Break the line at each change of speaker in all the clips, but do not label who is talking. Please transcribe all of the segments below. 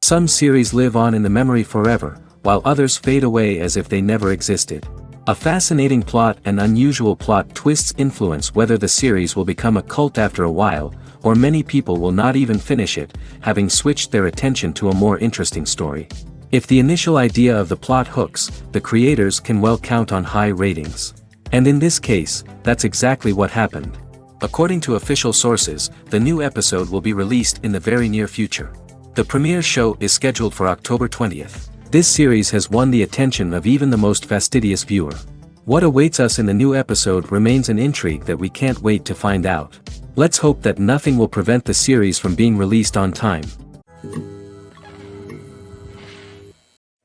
Some series live on in the memory forever, while others fade away as if they never existed. A fascinating plot and unusual plot twists influence whether the series will become a cult after a while, or many people will not even finish it, having switched their attention to a more interesting story. If the initial idea of the plot hooks, the creators can well count on high ratings. And in this case, that's exactly what happened. According to official sources, the new episode will be released in the very near future. The premiere show is scheduled for October 20th. This series has won the attention of even the most fastidious viewer. What awaits us in the new episode remains an intrigue that we can't wait to find out. Let's hope that nothing will prevent the series from being released on time.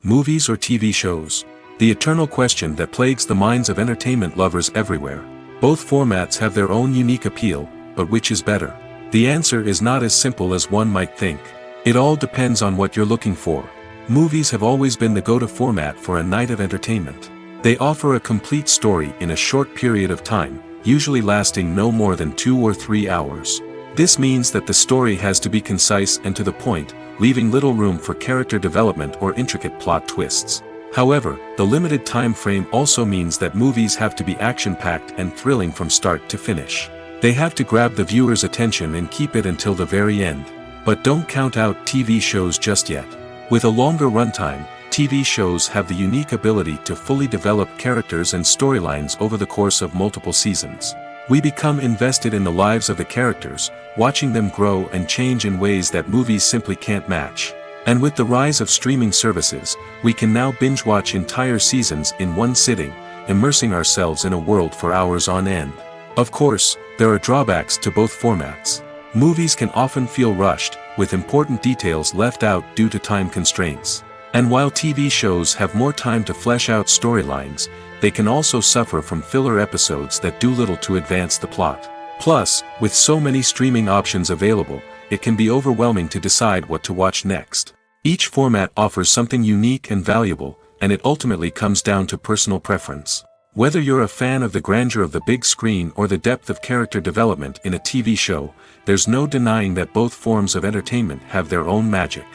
Movies or TV shows? The eternal question that plagues the minds of entertainment lovers everywhere. Both formats have their own unique appeal, but which is better? The answer is not as simple as one might think. It all depends on what you're looking for. Movies have always been the go-to format for a night of entertainment. They offer a complete story in a short period of time, usually lasting no more than 2 or 3 hours. This means that the story has to be concise and to the point, leaving little room for character development or intricate plot twists. However, the limited time frame also means that movies have to be action-packed and thrilling from start to finish. They have to grab the viewer's attention and keep it until the very end. But don't count out TV shows just yet. With a longer runtime, TV shows have the unique ability to fully develop characters and storylines over the course of multiple seasons. We become invested in the lives of the characters, watching them grow and change in ways that movies simply can't match. And with the rise of streaming services, we can now binge-watch entire seasons in one sitting, immersing ourselves in a world for hours on end. Of course, there are drawbacks to both formats. Movies can often feel rushed, with important details left out due to time constraints. And while TV shows have more time to flesh out storylines, they can also suffer from filler episodes that do little to advance the plot. Plus, with so many streaming options available, it can be overwhelming to decide what to watch next. Each format offers something unique and valuable, and it ultimately comes down to personal preference. Whether you're a fan of the grandeur of the big screen or the depth of character development in a TV show, there's no denying that both forms of entertainment have their own magic.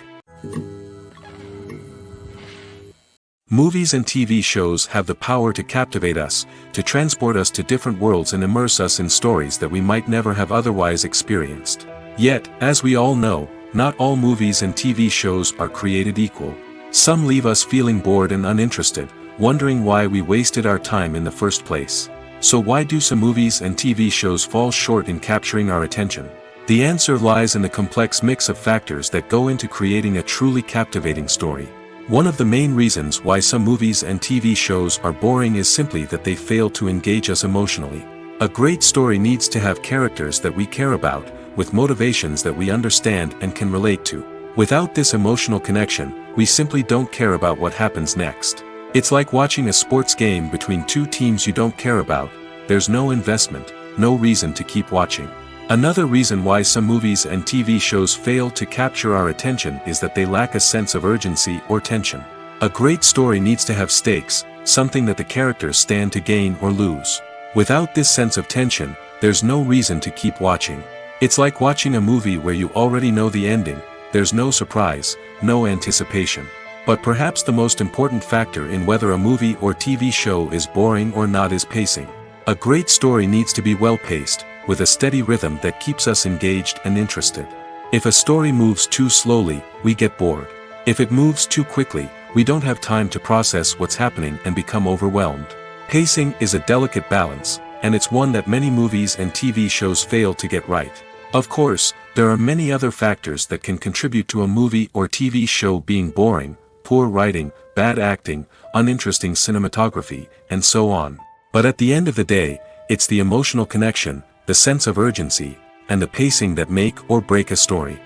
Movies and TV shows have the power to captivate us, to transport us to different worlds and immerse us in stories that we might never have otherwise experienced. Yet, as we all know, not all movies and TV shows are created equal. Some leave us feeling bored and uninterested, wondering why we wasted our time in the first place. So why do some movies and TV shows fall short in capturing our attention? The answer lies in the complex mix of factors that go into creating a truly captivating story. One of the main reasons why some movies and TV shows are boring is simply that they fail to engage us emotionally. A great story needs to have characters that we care about, with motivations that we understand and can relate to. Without this emotional connection, we simply don't care about what happens next. It's like watching a sports game between two teams you don't care about. There's no investment, no reason to keep watching. Another reason why some movies and TV shows fail to capture our attention is that they lack a sense of urgency or tension. A great story needs to have stakes, something that the characters stand to gain or lose. Without this sense of tension, there's no reason to keep watching. It's like watching a movie where you already know the ending. There's no surprise, no anticipation. But perhaps the most important factor in whether a movie or TV show is boring or not is pacing. A great story needs to be well paced, with a steady rhythm that keeps us engaged and interested. If a story moves too slowly, we get bored. If it moves too quickly, we don't have time to process what's happening and become overwhelmed. Pacing is a delicate balance, and it's one that many movies and TV shows fail to get right. Of course, there are many other factors that can contribute to a movie or TV show being boring: poor writing, bad acting, uninteresting cinematography, and so on. But at the end of the day, it's the emotional connection, the sense of urgency, and the pacing that make or break a story.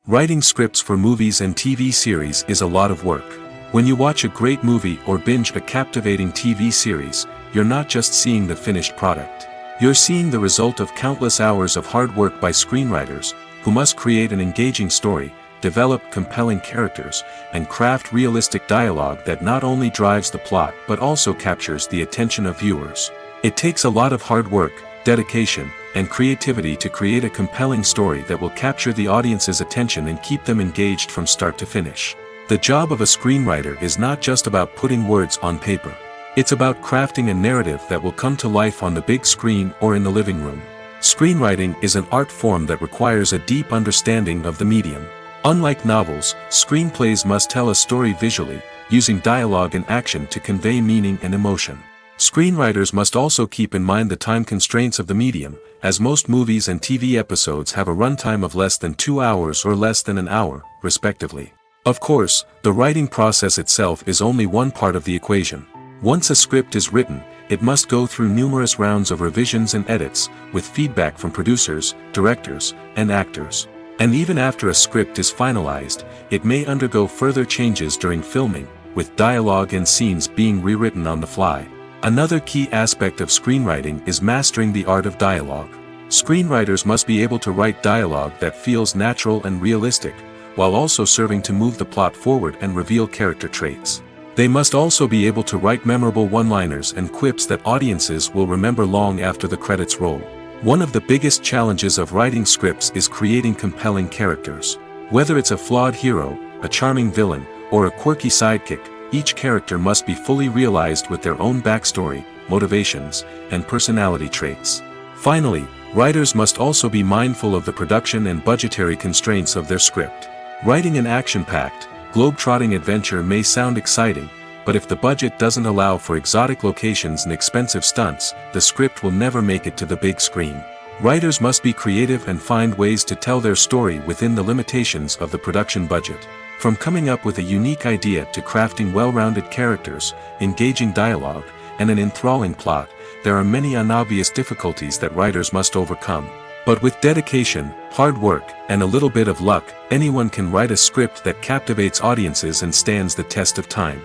Writing scripts for movies and TV series is a lot of work. When you watch a great movie or binge a captivating TV series, you're not just seeing the finished product. You're seeing the result of countless hours of hard work by screenwriters, who must create an engaging story, develop compelling characters, and craft realistic dialogue that not only drives the plot but also captures the attention of viewers. It takes a lot of hard work, dedication, and creativity to create a compelling story that will capture the audience's attention and keep them engaged from start to finish. The job of a screenwriter is not just about putting words on paper. It's about crafting a narrative that will come to life on the big screen or in the living room. Screenwriting is an art form that requires a deep understanding of the medium. Unlike novels, screenplays must tell a story visually, using dialogue and action to convey meaning and emotion. Screenwriters must also keep in mind the time constraints of the medium, as most movies and TV episodes have a runtime of less than 2 hours or less than an hour, respectively. Of course, the writing process itself is only one part of the equation. Once a script is written, it must go through numerous rounds of revisions and edits, with feedback from producers, directors, and actors. And even after a script is finalized, it may undergo further changes during filming, with dialogue and scenes being rewritten on the fly. Another key aspect of screenwriting is mastering the art of dialogue. Screenwriters must be able to write dialogue that feels natural and realistic, while also serving to move the plot forward and reveal character traits. They must also be able to write memorable one-liners and quips that audiences will remember long after the credits roll. One of the biggest challenges of writing scripts is creating compelling characters. Whether it's a flawed hero, a charming villain, or a quirky sidekick, each character must be fully realized with their own backstory, motivations, and personality traits. Finally, writers must also be mindful of the production and budgetary constraints of their script. Writing an action-packed, globe-trotting adventure may sound exciting, but if the budget doesn't allow for exotic locations and expensive stunts, the script will never make it to the big screen. Writers must be creative and find ways to tell their story within the limitations of the production budget. From coming up with a unique idea to crafting well-rounded characters, engaging dialogue, and an enthralling plot, there are many unobvious difficulties that writers must overcome. But with dedication, hard work, and a little bit of luck, anyone can write a script that captivates audiences and stands the test of time.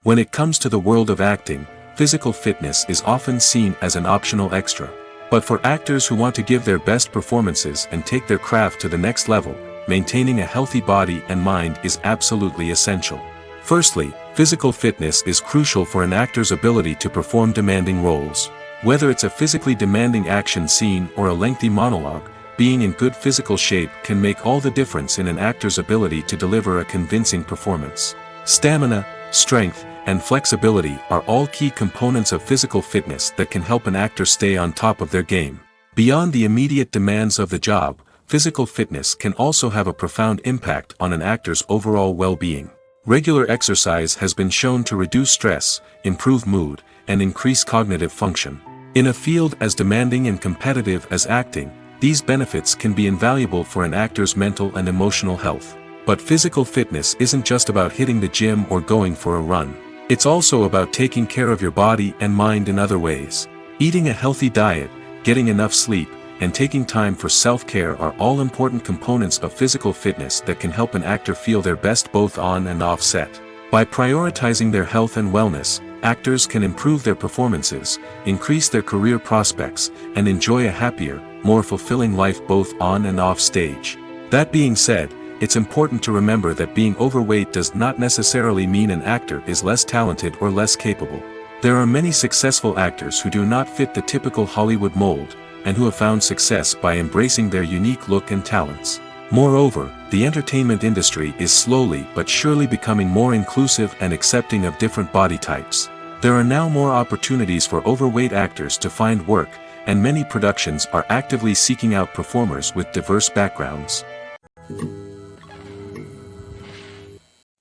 When it comes to the world of acting, physical fitness is often seen as an optional extra. But for actors who want to give their best performances and take their craft to the next level, maintaining a healthy body and mind is absolutely essential. Firstly, physical fitness is crucial for an actor's ability to perform demanding roles. Whether it's a physically demanding action scene or a lengthy monologue, being in good physical shape can make all the difference in an actor's ability to deliver a convincing performance. Stamina, strength, and flexibility are all key components of physical fitness that can help an actor stay on top of their game. Beyond the immediate demands of the job, physical fitness can also have a profound impact on an actor's overall well-being. Regular exercise has been shown to reduce stress, improve mood, and increase cognitive function. In a field as demanding and competitive as acting, these benefits can be invaluable for an actor's mental and emotional health. But physical fitness isn't just about hitting the gym or going for a run. It's also about taking care of your body and mind in other ways. Eating a healthy diet, getting enough sleep, and taking time for self-care are all important components of physical fitness that can help an actor feel their best both on and off set. By prioritizing their health and wellness, actors can improve their performances, increase their career prospects, and enjoy a happier, more fulfilling life both on and off stage. That being said, it's important to remember that being overweight does not necessarily mean an actor is less talented or less capable. There are many successful actors who do not fit the typical Hollywood mold, and who have found success by embracing their unique look and talents. Moreover, the entertainment industry is slowly but surely becoming more inclusive and accepting of different body types. There are now more opportunities for overweight actors to find work, and many productions are actively seeking out performers with diverse backgrounds.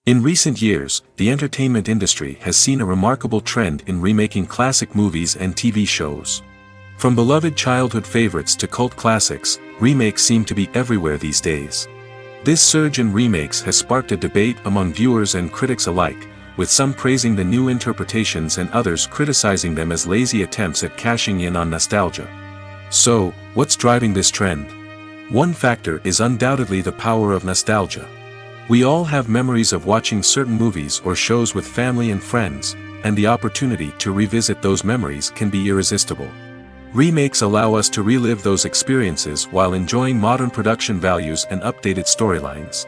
In recent years, the entertainment industry has seen a remarkable trend in remaking classic movies and TV shows. From beloved childhood favorites to cult classics, remakes seem to be everywhere these days. This surge in remakes has sparked a debate among viewers and critics alike, with some praising the new interpretations and others criticizing them as lazy attempts at cashing in on nostalgia. So, what's driving this trend? One factor is undoubtedly the power of nostalgia. We all have memories of watching certain movies or shows with family and friends, and the opportunity to revisit those memories can be irresistible. Remakes allow us to relive those experiences while enjoying modern production values and updated storylines.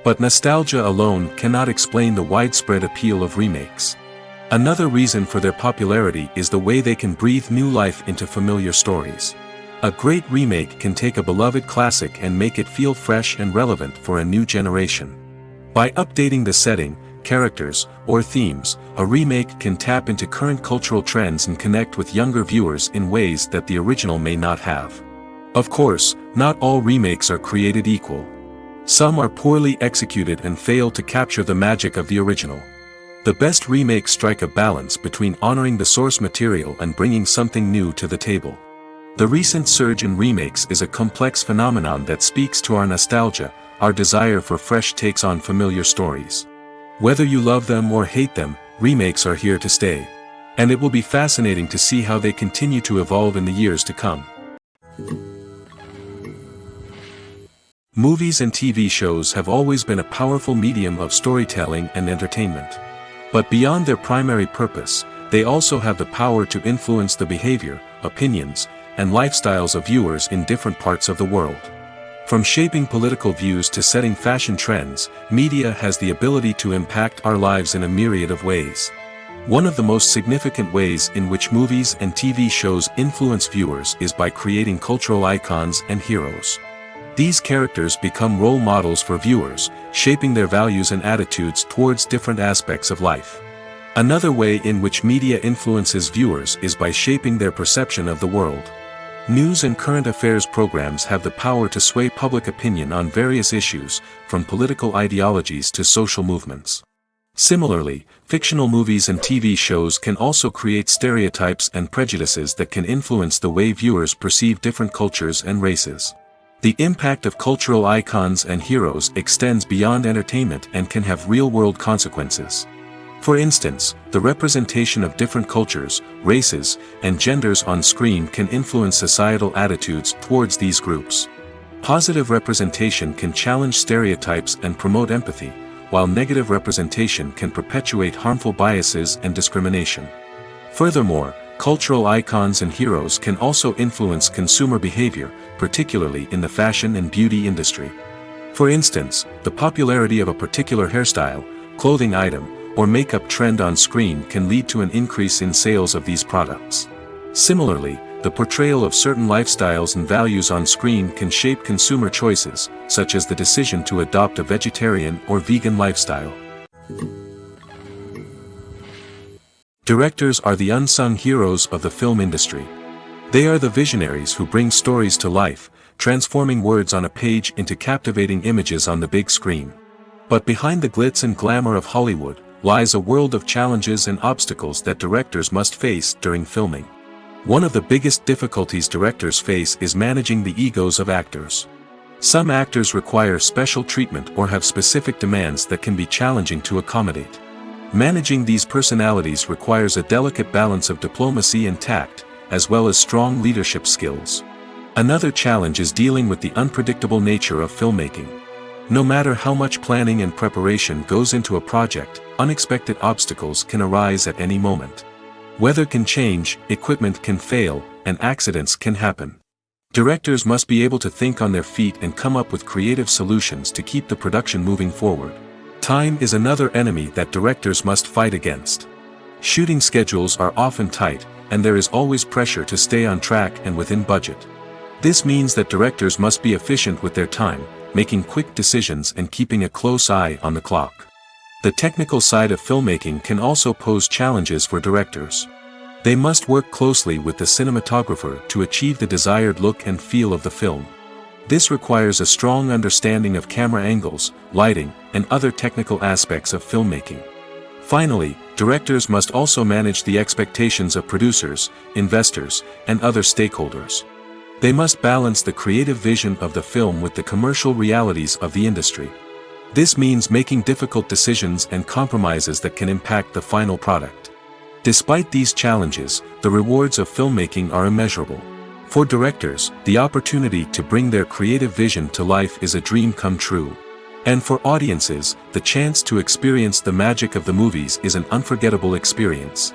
But nostalgia alone cannot explain the widespread appeal of remakes. Another reason for their popularity is the way they can breathe new life into familiar stories. A great remake can take a beloved classic and make it feel fresh and relevant for a new generation. By updating the setting, characters, or themes, a remake can tap into current cultural trends and connect with younger viewers in ways that the original may not have. Of course, not all remakes are created equal. Some are poorly executed and fail to capture the magic of the original. The best remakes strike a balance between honoring the source material and bringing something new to the table. The recent surge in remakes is a complex phenomenon that speaks to our nostalgia, our desire for fresh takes on familiar stories. Whether you love them or hate them, remakes are here to stay. And it will be fascinating to see how they continue to evolve in the years to come. Movies and TV shows have always been a powerful medium of storytelling and entertainment. But beyond their primary purpose, they also have the power to influence the behavior, opinions, and lifestyles of viewers in different parts of the world. From shaping political views to setting fashion trends, media has the ability to impact our lives in a myriad of ways. One of the most significant ways in which movies and TV shows influence viewers is by creating cultural icons and heroes. These characters become role models for viewers, shaping their values and attitudes towards different aspects of life. Another way in which media influences viewers is by shaping their perception of the world. News and current affairs programs have the power to sway public opinion on various issues, from political ideologies to social movements. Similarly, fictional movies and TV shows can also create stereotypes and prejudices that can influence the way viewers perceive different cultures and races. The impact of cultural icons and heroes extends beyond entertainment and can have real-world consequences. For instance, the representation of different cultures, races, and genders on screen can influence societal attitudes towards these groups. Positive representation can challenge stereotypes and promote empathy, while negative representation can perpetuate harmful biases and discrimination. Furthermore, cultural icons and heroes can also influence consumer behavior, particularly in the fashion and beauty industry. For instance, the popularity of a particular hairstyle, clothing item, or makeup trend on screen can lead to an increase in sales of these products. Similarly, the portrayal of certain lifestyles and values on screen can shape consumer choices, such as the decision to adopt a vegetarian or vegan lifestyle. Directors are the unsung heroes of the film industry. They are the visionaries who bring stories to life, transforming words on a page into captivating images on the big screen. But behind the glitz and glamour of Hollywood lies a world of challenges and obstacles that directors must face during filming. One of the biggest difficulties directors face is managing the egos of actors. Some actors require special treatment or have specific demands that can be challenging to accommodate. Managing these personalities requires a delicate balance of diplomacy and tact, as well as strong leadership skills. Another challenge is dealing with the unpredictable nature of filmmaking. No matter how much planning and preparation goes into a project, unexpected obstacles can arise at any moment. Weather can change, equipment can fail, and accidents can happen. Directors must be able to think on their feet and come up with creative solutions to keep the production moving forward. Time is another enemy that directors must fight against. Shooting schedules are often tight, and there is always pressure to stay on track and within budget. This means that directors must be efficient with their time, making quick decisions and keeping a close eye on the clock. The technical side of filmmaking can also pose challenges for directors. They must work closely with the cinematographer to achieve the desired look and feel of the film. This requires a strong understanding of camera angles, lighting, and other technical aspects of filmmaking. Finally, directors must also manage the expectations of producers, investors, and other stakeholders. They must balance the creative vision of the film with the commercial realities of the industry. This means making difficult decisions and compromises that can impact the final product. Despite these challenges, the rewards of filmmaking are immeasurable. For directors, the opportunity to bring their creative vision to life is a dream come true. And for audiences, the chance to experience the magic of the movies is an unforgettable experience.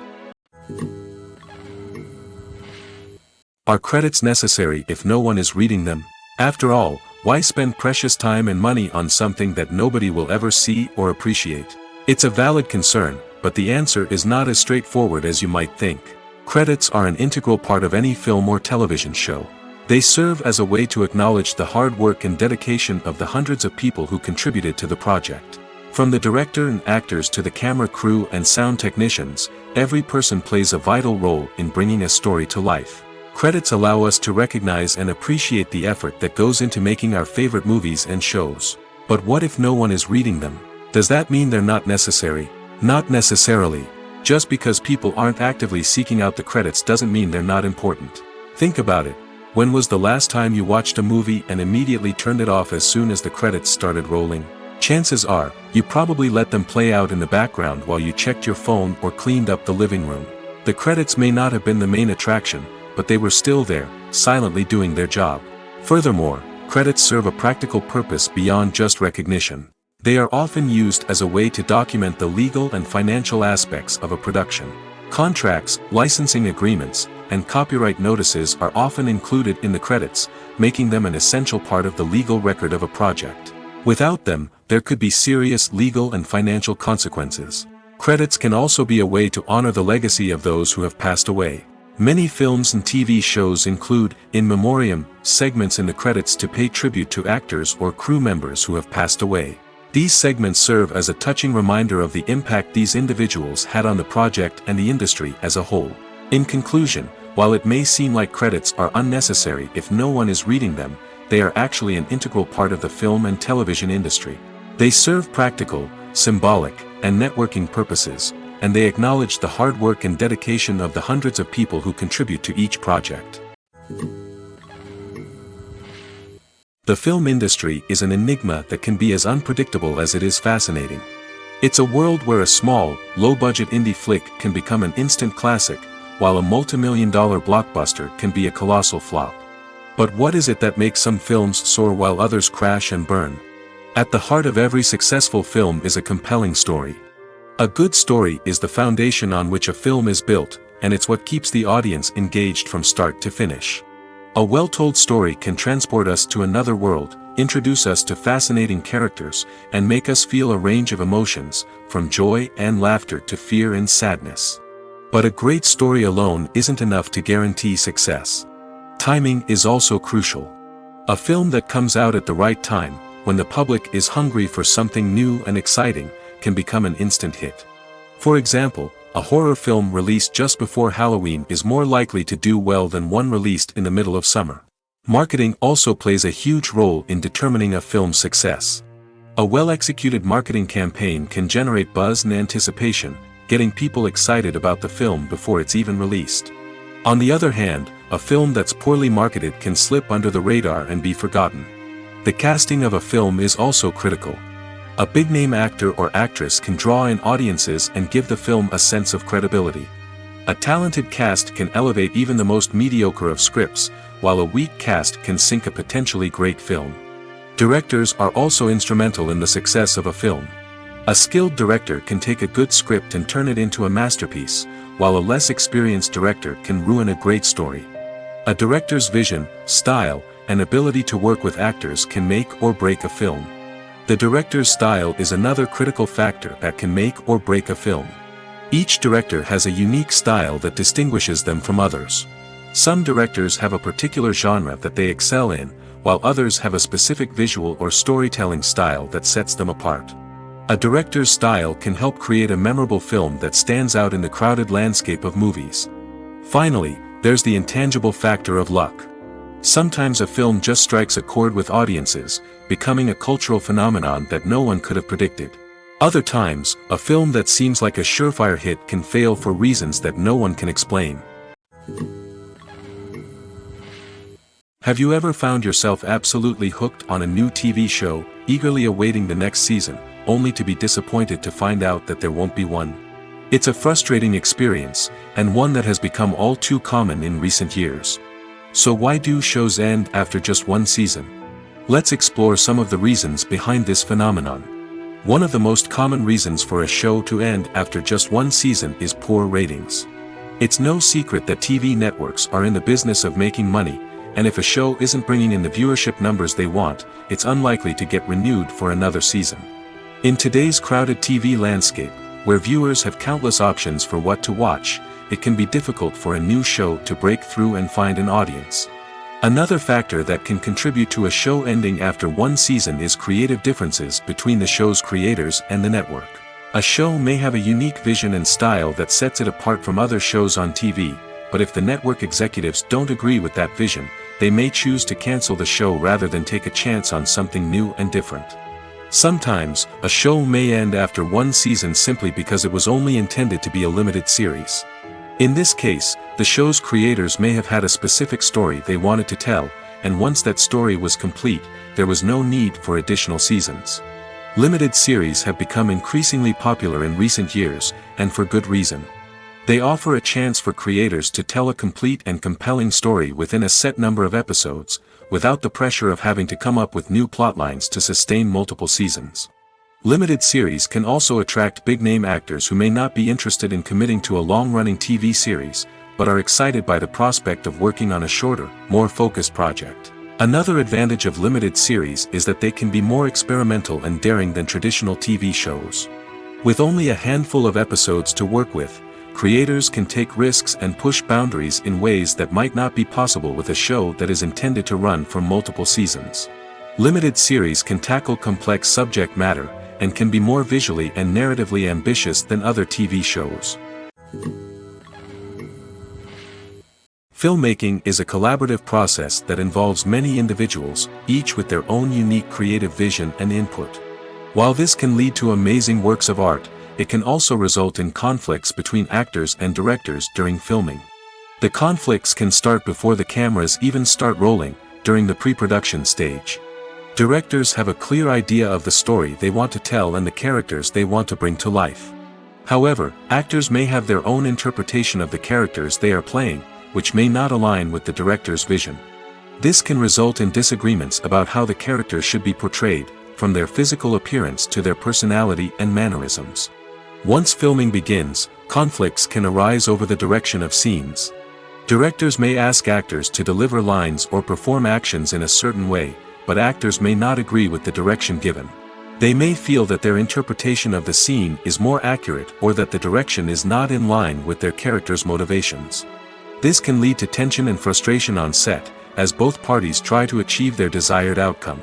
Are credits necessary if no one is reading them? After all, why spend precious time and money on something that nobody will ever see or appreciate? It's a valid concern, but the answer is not as straightforward as you might think. Credits are an integral part of any film or television show. They serve as a way to acknowledge the hard work and dedication of the hundreds of people who contributed to the project. From the director and actors to the camera crew and sound technicians, every person plays a vital role in bringing a story to life. Credits allow us to recognize and appreciate the effort that goes into making our favorite movies and shows. But what if no one is reading them? Does that mean they're not necessary? Not necessarily. Just because people aren't actively seeking out the credits doesn't mean they're not important. Think about it. When was the last time you watched a movie and immediately turned it off as soon as the credits started rolling? Chances are, you probably let them play out in the background while you checked your phone or cleaned up the living room. The credits may not have been the main attraction, but they were still there, silently doing their job. Furthermore, credits serve a practical purpose beyond just recognition. They are often used as a way to document the legal and financial aspects of a production. Contracts, licensing agreements, and copyright notices are often included in the credits, making them an essential part of the legal record of a project. Without them, there could be serious legal and financial consequences. Credits can also be a way to honor the legacy of those who have passed away. Many films and TV shows include, in memoriam, segments in the credits to pay tribute to actors or crew members who have passed away. These segments serve as a touching reminder of the impact these individuals had on the project and the industry as a whole. In conclusion, while it may seem like credits are unnecessary if no one is reading them, they are actually an integral part of the film and television industry. They serve practical, symbolic, and networking purposes, and they acknowledge the hard work and dedication of the hundreds of people who contribute to each project. The film industry is an enigma that can be as unpredictable as it is fascinating. It's a world where a small, low-budget indie flick can become an instant classic, while a multi-million-dollar blockbuster can be a colossal flop. But what is it that makes some films soar while others crash and burn? At the heart of every successful film is a compelling story. A good story is the foundation on which a film is built, and it's what keeps the audience engaged from start to finish. A well-told story can transport us to another world, introduce us to fascinating characters, and make us feel a range of emotions, from joy and laughter to fear and sadness. But a great story alone isn't enough to guarantee success. Timing is also crucial. A film that comes out at the right time, when the public is hungry for something new and exciting, can become an instant hit. For example, a horror film released just before Halloween is more likely to do well than one released in the middle of summer. Marketing also plays a huge role in determining a film's success. A well-executed marketing campaign can generate buzz and anticipation, getting people excited about the film before it's even released. On the other hand, a film that's poorly marketed can slip under the radar and be forgotten. The casting of a film is also critical. A big-name actor or actress can draw in audiences and give the film a sense of credibility. A talented cast can elevate even the most mediocre of scripts, while a weak cast can sink a potentially great film. Directors are also instrumental in the success of a film. A skilled director can take a good script and turn it into a masterpiece, while a less experienced director can ruin a great story. A director's vision, style, and ability to work with actors can make or break a film. The director's style is another critical factor that can make or break a film. Each director has a unique style that distinguishes them from others. Some directors have a particular genre that they excel in, while others have a specific visual or storytelling style that sets them apart. A director's style can help create a memorable film that stands out in the crowded landscape of movies. Finally, there's the intangible factor of luck. Sometimes a film just strikes a chord with audiences, becoming a cultural phenomenon that no one could have predicted. Other times, a film that seems like a surefire hit can fail for reasons that no one can explain. Have you ever found yourself absolutely hooked on a new TV show, eagerly awaiting the next season, only to be disappointed to find out that there won't be one? It's a frustrating experience, and one that has become all too common in recent years. So why do shows end after just one season? Let's explore some of the reasons behind this phenomenon. One of the most common reasons for a show to end after just one season is poor ratings. It's no secret that TV networks are in the business of making money, and if a show isn't bringing in the viewership numbers they want, it's unlikely to get renewed for another season. In today's crowded TV landscape, where viewers have countless options for what to watch, it can be difficult for a new show to break through and find an audience. Another factor that can contribute to a show ending after one season is creative differences between the show's creators and the network. A show may have a unique vision and style that sets it apart from other shows on TV, but if the network executives don't agree with that vision, they may choose to cancel the show rather than take a chance on something new and different. Sometimes, a show may end after one season simply because it was only intended to be a limited series. In this case, the show's creators may have had a specific story they wanted to tell, and once that story was complete, there was no need for additional seasons. Limited series have become increasingly popular in recent years, and for good reason. They offer a chance for creators to tell a complete and compelling story within a set number of episodes, without the pressure of having to come up with new plotlines to sustain multiple seasons. Limited series can also attract big-name actors who may not be interested in committing to a long-running TV series, but are excited by the prospect of working on a shorter, more focused project. Another advantage of limited series is that they can be more experimental and daring than traditional TV shows. With only a handful of episodes to work with, creators can take risks and push boundaries in ways that might not be possible with a show that is intended to run for multiple seasons. Limited series can tackle complex subject matter, and can be more visually and narratively ambitious than other TV shows. Filmmaking is a collaborative process that involves many individuals, each with their own unique creative vision and input. While this can lead to amazing works of art, it can also result in conflicts between actors and directors during filming. The conflicts can start before the cameras even start rolling, during the pre-production stage. Directors have a clear idea of the story they want to tell and the characters they want to bring to life. However, actors may have their own interpretation of the characters they are playing, which may not align with the director's vision. This can result in disagreements about how the characters should be portrayed, from their physical appearance to their personality and mannerisms. Once filming begins, conflicts can arise over the direction of scenes. Directors may ask actors to deliver lines or perform actions in a certain way, but actors may not agree with the direction given. They may feel that their interpretation of the scene is more accurate or that the direction is not in line with their character's motivations. This can lead to tension and frustration on set, as both parties try to achieve their desired outcome.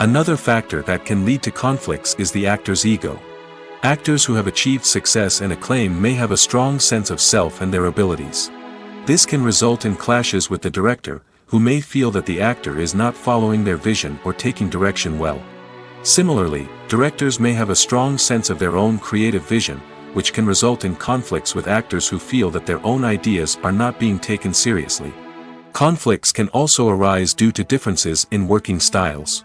Another factor that can lead to conflicts is the actor's ego. Actors who have achieved success and acclaim may have a strong sense of self and their abilities. This can result in clashes with the director, who may feel that the actor is not following their vision or taking direction well. Similarly, directors may have a strong sense of their own creative vision, which can result in conflicts with actors who feel that their own ideas are not being taken seriously. Conflicts can also arise due to differences in working styles.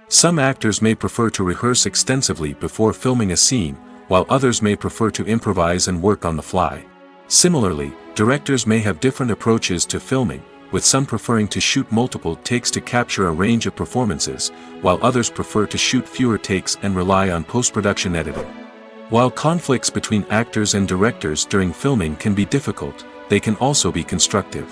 Some actors may prefer to rehearse extensively before filming a scene, while others may prefer to improvise and work on the fly. Similarly, directors may have different approaches to filming, with some preferring to shoot multiple takes to capture a range of performances, while others prefer to shoot fewer takes and rely on post-production editing. While conflicts between actors and directors during filming can be difficult, they can also be constructive.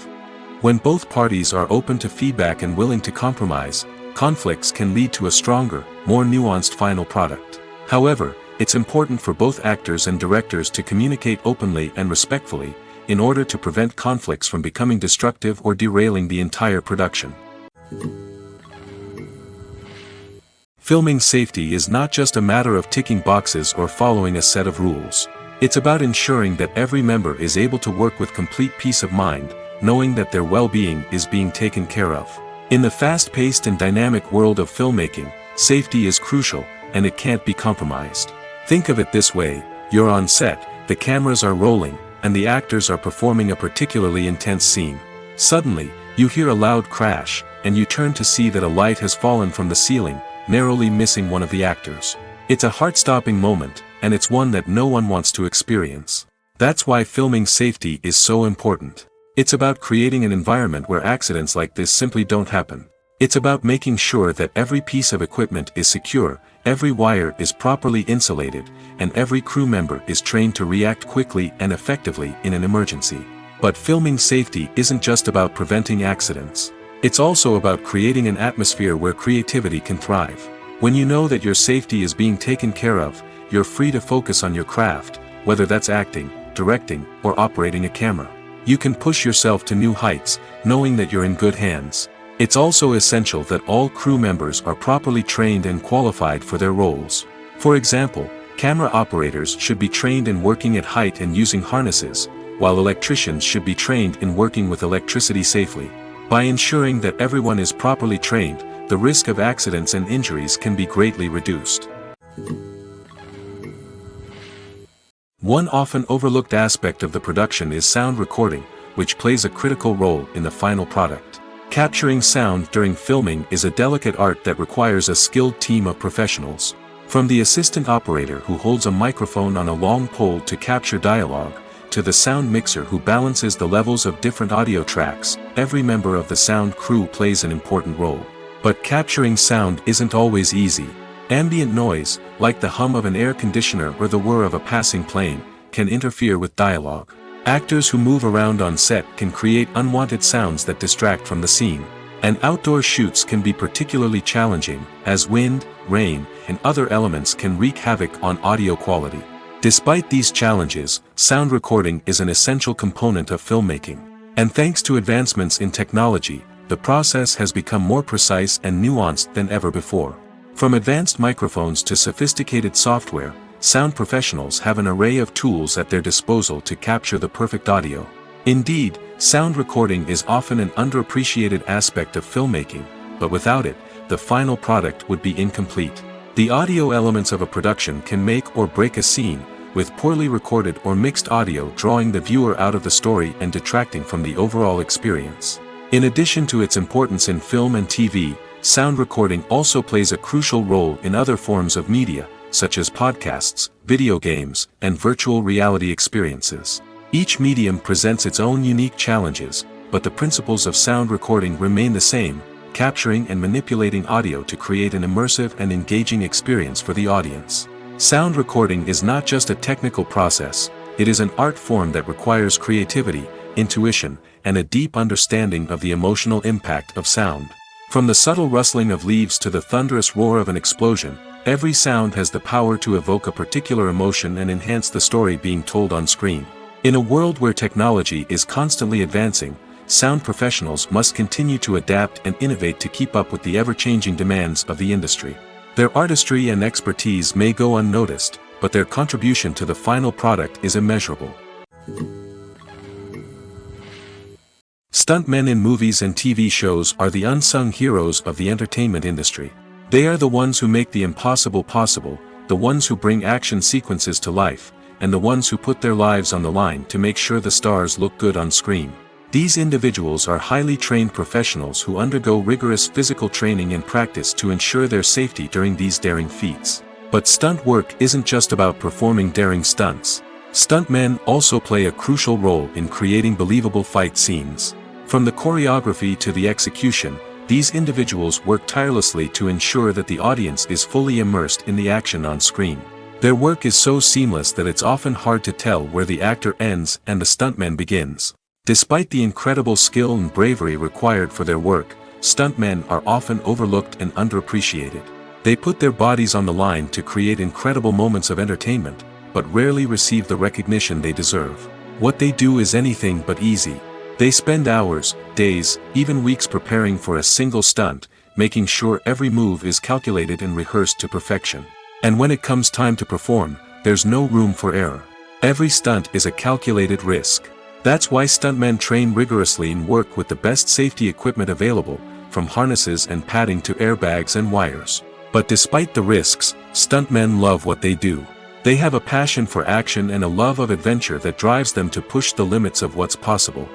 When both parties are open to feedback and willing to compromise, conflicts can lead to a stronger, more nuanced final product. However, it's important for both actors and directors to communicate openly and respectfully, in order to prevent conflicts from becoming destructive or derailing the entire production. Filming safety is not just a matter of ticking boxes or following a set of rules. It's about ensuring that every member is able to work with complete peace of mind, knowing that their well-being is being taken care of. In the fast-paced and dynamic world of filmmaking, safety is crucial, and it can't be compromised. Think of it this way: you're on set, the cameras are rolling, and the actors are performing a particularly intense scene. Suddenly, you hear a loud crash, and you turn to see that a light has fallen from the ceiling, narrowly missing one of the actors. It's a heart-stopping moment, and it's one that no one wants to experience. That's why filming safety is so important. It's about creating an environment where accidents like this simply don't happen. It's about making sure that every piece of equipment is secure, every wire is properly insulated, and every crew member is trained to react quickly and effectively in an emergency. But filming safety isn't just about preventing accidents. It's also about creating an atmosphere where creativity can thrive. When you know that your safety is being taken care of, you're free to focus on your craft, whether that's acting, directing, or operating a camera. You can push yourself to new heights, knowing that you're in good hands. It's also essential that all crew members are properly trained and qualified for their roles. For example, camera operators should be trained in working at height and using harnesses, while electricians should be trained in working with electricity safely. By ensuring that everyone is properly trained, the risk of accidents and injuries can be greatly reduced. One often overlooked aspect of the production is sound recording, which plays a critical role in the final product. Capturing sound during filming is a delicate art that requires a skilled team of professionals. From the assistant operator who holds a microphone on a long pole to capture dialogue, to the sound mixer who balances the levels of different audio tracks, every member of the sound crew plays an important role. But capturing sound isn't always easy. Ambient noise, like the hum of an air conditioner or the whir of a passing plane, can interfere with dialogue. Actors who move around on set can create unwanted sounds that distract from the scene. And outdoor shoots can be particularly challenging, as wind, rain, and other elements can wreak havoc on audio quality. Despite these challenges, sound recording is an essential component of filmmaking. And thanks to advancements in technology, the process has become more precise and nuanced than ever before. From advanced microphones to sophisticated software, sound professionals have an array of tools at their disposal to capture the perfect audio. Indeed, sound recording is often an underappreciated aspect of filmmaking, but without it, the final product would be incomplete. The audio elements of a production can make or break a scene, with poorly recorded or mixed audio drawing the viewer out of the story and detracting from the overall experience. In addition to its importance in film and TV, sound recording also plays a crucial role in other forms of media, such as podcasts, video games, and virtual reality experiences. Each medium presents its own unique challenges, but the principles of sound recording remain the same: capturing and manipulating audio to create an immersive and engaging experience for the audience. Sound recording is not just a technical process, it is an art form that requires creativity, intuition, and a deep understanding of the emotional impact of sound. From the subtle rustling of leaves to the thunderous roar of an explosion, every sound has the power to evoke a particular emotion and enhance the story being told on screen. In a world where technology is constantly advancing, sound professionals must continue to adapt and innovate to keep up with the ever-changing demands of the industry. Their artistry and expertise may go unnoticed, but their contribution to the final product is immeasurable. Stuntmen in movies and TV shows are the unsung heroes of the entertainment industry. They are the ones who make the impossible possible, the ones who bring action sequences to life, and the ones who put their lives on the line to make sure the stars look good on screen. These individuals are highly trained professionals who undergo rigorous physical training and practice to ensure their safety during these daring feats. But stunt work isn't just about performing daring stunts. Stuntmen also play a crucial role in creating believable fight scenes. From the choreography to the execution, these individuals work tirelessly to ensure that the audience is fully immersed in the action on screen. Their work is so seamless that it's often hard to tell where the actor ends and the stuntman begins. Despite the incredible skill and bravery required for their work, stuntmen are often overlooked and underappreciated. They put their bodies on the line to create incredible moments of entertainment, but rarely receive the recognition they deserve. What they do is anything but easy. They spend hours, days, even weeks preparing for a single stunt, making sure every move is calculated and rehearsed to perfection. And when it comes time to perform, there's no room for error. Every stunt is a calculated risk. That's why stuntmen train rigorously and work with the best safety equipment available, from harnesses and padding to airbags and wires. But despite the risks, stuntmen love what they do. They have a passion for action and a love of adventure that drives them to push the limits of what's possible.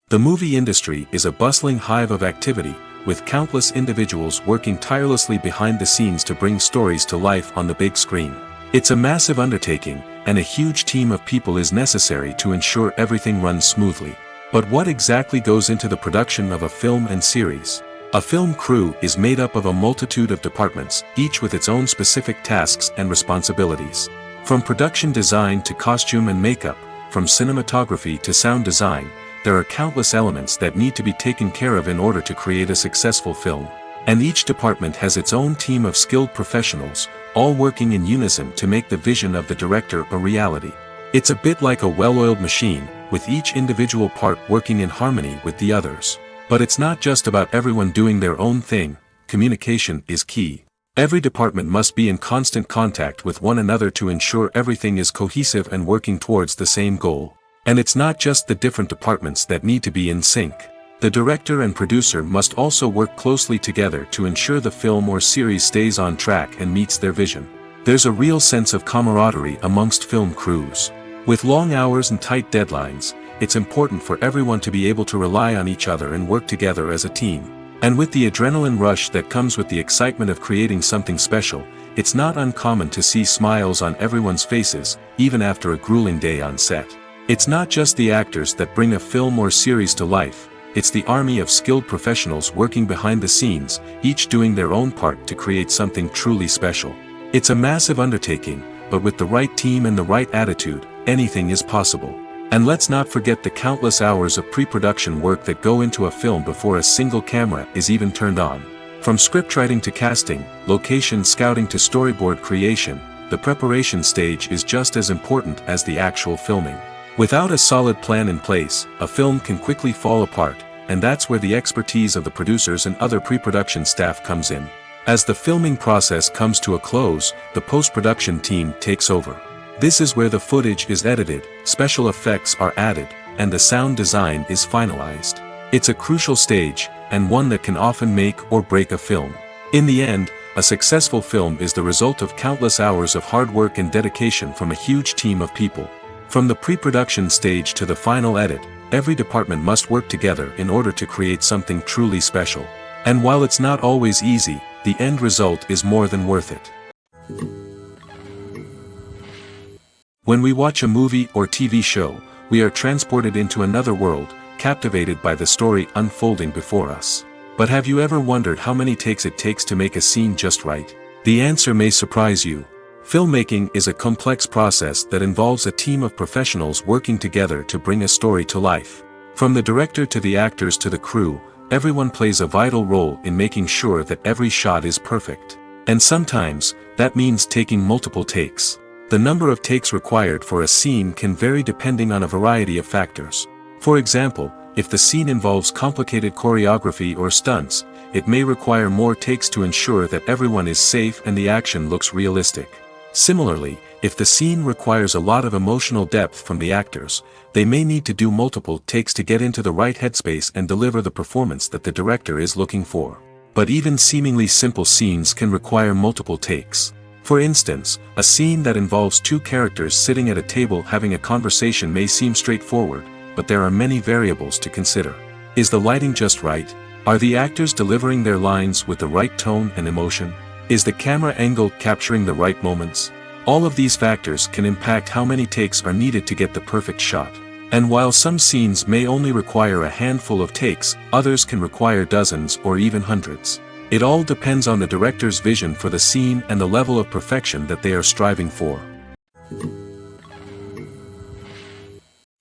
The movie industry is a bustling hive of activity, with countless individuals working tirelessly behind the scenes to bring stories to life on the big screen. It's a massive undertaking, and a huge team of people is necessary to ensure everything runs smoothly. But what exactly goes into the production of a film and series? A film crew is made up of a multitude of departments, each with its own specific tasks and responsibilities. From production design to costume and makeup, from cinematography to sound design, there are countless elements that need to be taken care of in order to create a successful film. And each department has its own team of skilled professionals, all working in unison to make the vision of the director a reality. It's a bit like a well-oiled machine, with each individual part working in harmony with the others. But it's not just about everyone doing their own thing. Communication is key. Every department must be in constant contact with one another to ensure everything is cohesive and working towards the same goal. And it's not just the different departments that need to be in sync. The director and producer must also work closely together to ensure the film or series stays on track and meets their vision. There's a real sense of camaraderie amongst film crews. With long hours and tight deadlines, it's important for everyone to be able to rely on each other and work together as a team. And with the adrenaline rush that comes with the excitement of creating something special, it's not uncommon to see smiles on everyone's faces, even after a grueling day on set. It's not just the actors that bring a film or series to life, it's the army of skilled professionals working behind the scenes, each doing their own part to create something truly special. It's a massive undertaking, but with the right team and the right attitude, anything is possible. And let's not forget the countless hours of pre-production work that go into a film before a single camera is even turned on. From scriptwriting to casting, location scouting to storyboard creation, the preparation stage is just as important as the actual filming. Without a solid plan in place, a film can quickly fall apart, and that's where the expertise of the producers and other pre-production staff comes in. As the filming process comes to a close, the post-production team takes over. This is where the footage is edited, special effects are added, and the sound design is finalized. It's a crucial stage, and one that can often make or break a film. In the end, a successful film is the result of countless hours of hard work and dedication from a huge team of people. From the pre-production stage to the final edit, every department must work together in order to create something truly special. And while it's not always easy, the end result is more than worth it. When we watch a movie or TV show, we are transported into another world, captivated by the story unfolding before us. But have you ever wondered how many takes it takes to make a scene just right? The answer may surprise you. Filmmaking is a complex process that involves a team of professionals working together to bring a story to life. From the director to the actors to the crew, everyone plays a vital role in making sure that every shot is perfect. And sometimes, that means taking multiple takes. The number of takes required for a scene can vary depending on a variety of factors. For example, if the scene involves complicated choreography or stunts, it may require more takes to ensure that everyone is safe and the action looks realistic. Similarly, if the scene requires a lot of emotional depth from the actors, they may need to do multiple takes to get into the right headspace and deliver the performance that the director is looking for. But even seemingly simple scenes can require multiple takes. For instance, a scene that involves two characters sitting at a table having a conversation may seem straightforward, but there are many variables to consider. Is the lighting just right? Are the actors delivering their lines with the right tone and emotion? Is the camera angle capturing the right moments? All of these factors can impact how many takes are needed to get the perfect shot. And while some scenes may only require a handful of takes, others can require dozens or even hundreds. It all depends on the director's vision for the scene and the level of perfection that they are striving for.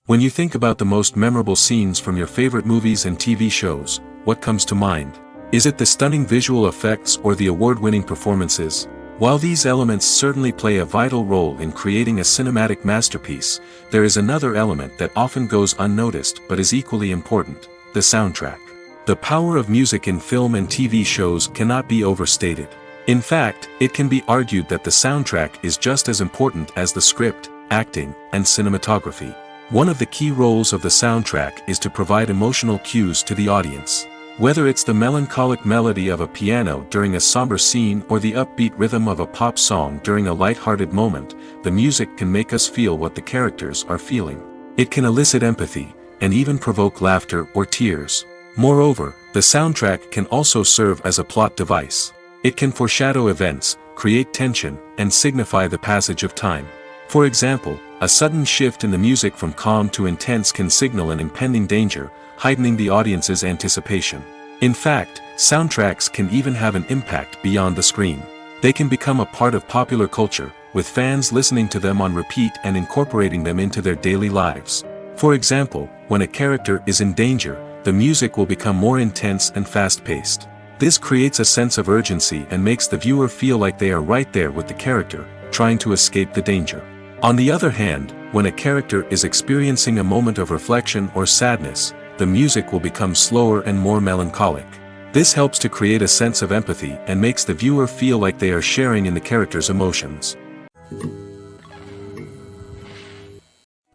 When you think about the most memorable scenes from your favorite movies and TV shows, what comes to mind? Is it the stunning visual effects or the award-winning performances? While these elements certainly play a vital role in creating a cinematic masterpiece, there is another element that often goes unnoticed but is equally important: the soundtrack. The power of music in film and TV shows cannot be overstated. In fact, it can be argued that the soundtrack is just as important as the script, acting, and cinematography. One of the key roles of the soundtrack is to provide emotional cues to the audience. Whether it's the melancholic melody of a piano during a somber scene or the upbeat rhythm of a pop song during a light-hearted moment, the music can make us feel what the characters are feeling. It can elicit empathy, and even provoke laughter or tears. Moreover, the soundtrack can also serve as a plot device. It can foreshadow events, create tension, and signify the passage of time. For example, a sudden shift in the music from calm to intense can signal an impending danger, heightening the audience's anticipation. In fact, soundtracks can even have an impact beyond the screen. They can become a part of popular culture, with fans listening to them on repeat and incorporating them into their daily lives. For example, when a character is in danger, the music will become more intense and fast-paced. This creates a sense of urgency and makes the viewer feel like they are right there with the character, trying to escape the danger. On the other hand, when a character is experiencing a moment of reflection or sadness, the music will become slower and more melancholic. This helps to create a sense of empathy and makes the viewer feel like they are sharing in the character's emotions.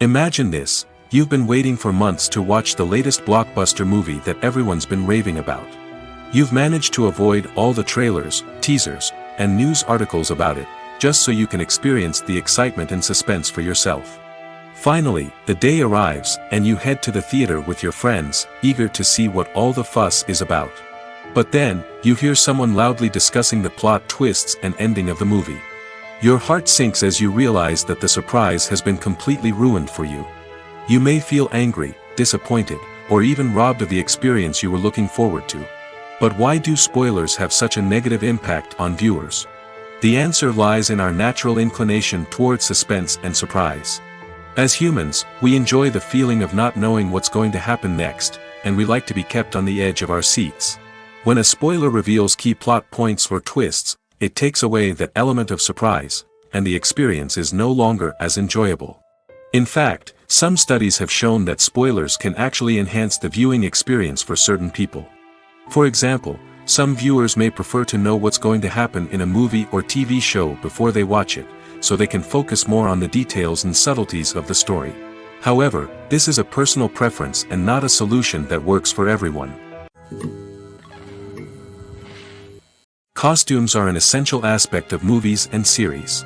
Imagine this: you've been waiting for months to watch the latest blockbuster movie that everyone's been raving about. You've managed to avoid all the trailers, teasers, and news articles about it, just so you can experience the excitement and suspense for yourself. Finally, the day arrives, and you head to the theater with your friends, eager to see what all the fuss is about. But then, you hear someone loudly discussing the plot twists and ending of the movie. Your heart sinks as you realize that the surprise has been completely ruined for you. You may feel angry, disappointed, or even robbed of the experience you were looking forward to. But why do spoilers have such a negative impact on viewers? The answer lies in our natural inclination towards suspense and surprise. As humans, we enjoy the feeling of not knowing what's going to happen next, and we like to be kept on the edge of our seats. When a spoiler reveals key plot points or twists, it takes away that element of surprise, and the experience is no longer as enjoyable. In fact, some studies have shown that spoilers can actually enhance the viewing experience for certain people. For example, some viewers may prefer to know what's going to happen in a movie or TV show before they watch it, so they can focus more on the details and subtleties of the story. However, this is a personal preference and not a solution that works for everyone. Costumes are an essential aspect of movies and series.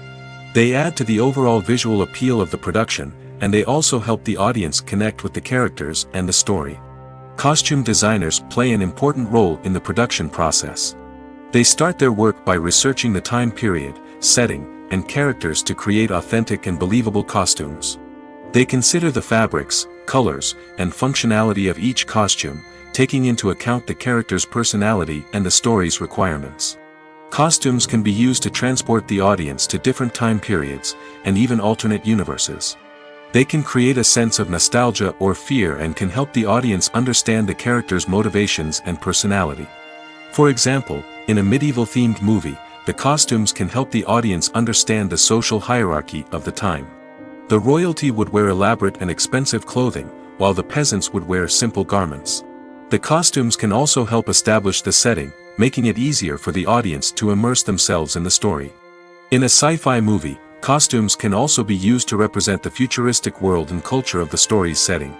They add to the overall visual appeal of the production, and they also help the audience connect with the characters and the story. Costume designers play an important role in the production process. They start their work by researching the time period, setting, and characters to create authentic and believable costumes. They consider the fabrics, colors, and functionality of each costume, taking into account the character's personality and the story's requirements. Costumes can be used to transport the audience to different time periods, and even alternate universes. They can create a sense of nostalgia or fear and can help the audience understand the character's motivations and personality. For example, in a medieval-themed movie, the costumes can help the audience understand the social hierarchy of the time. The royalty would wear elaborate and expensive clothing, while the peasants would wear simple garments. The costumes can also help establish the setting, making it easier for the audience to immerse themselves in the story. In a sci-fi movie, costumes can also be used to represent the futuristic world and culture of the story's setting.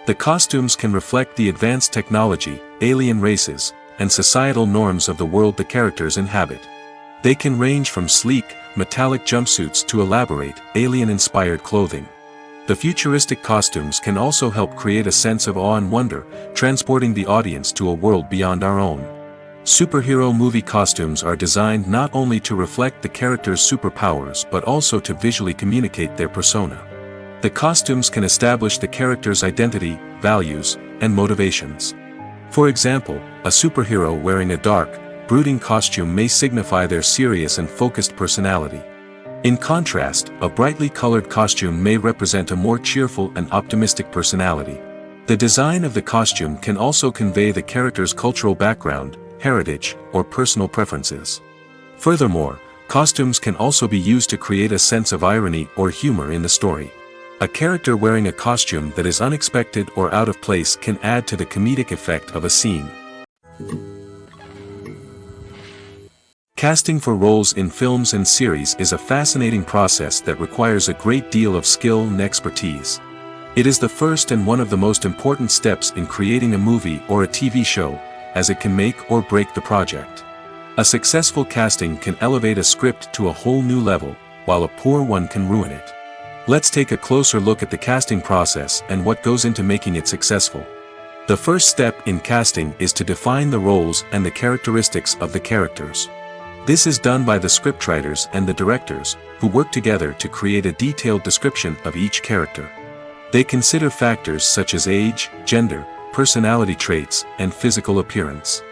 The costumes can reflect the advanced technology, alien races, and societal norms of the world the characters inhabit. They can range from sleek, metallic jumpsuits to elaborate, alien-inspired clothing. The futuristic costumes can also help create a sense of awe and wonder, transporting the audience to a world beyond our own. Superhero movie costumes are designed not only to reflect the character's superpowers but also to visually communicate their persona. The costumes can establish the character's identity, values, and motivations. For example, a superhero wearing a dark, brooding costume may signify their serious and focused personality. In contrast, a brightly colored costume may represent a more cheerful and optimistic personality. The design of the costume can also convey the character's cultural background, heritage, or personal preferences. Furthermore, costumes can also be used to create a sense of irony or humor in the story. A character wearing a costume that is unexpected or out of place can add to the comedic effect of a scene. Casting for roles in films and series is a fascinating process that requires a great deal of skill and expertise. It is the first and one of the most important steps in creating a movie or a TV show, as it can make or break the project. A successful casting can elevate a script to a whole new level, while a poor one can ruin it. Let's take a closer look at the casting process and what goes into making it successful. The first step in casting is to define the roles and the characteristics of the characters. This is done by the scriptwriters and the directors, who work together to create a detailed description of each character. They consider factors such as age, gender, personality traits, and physical appearance.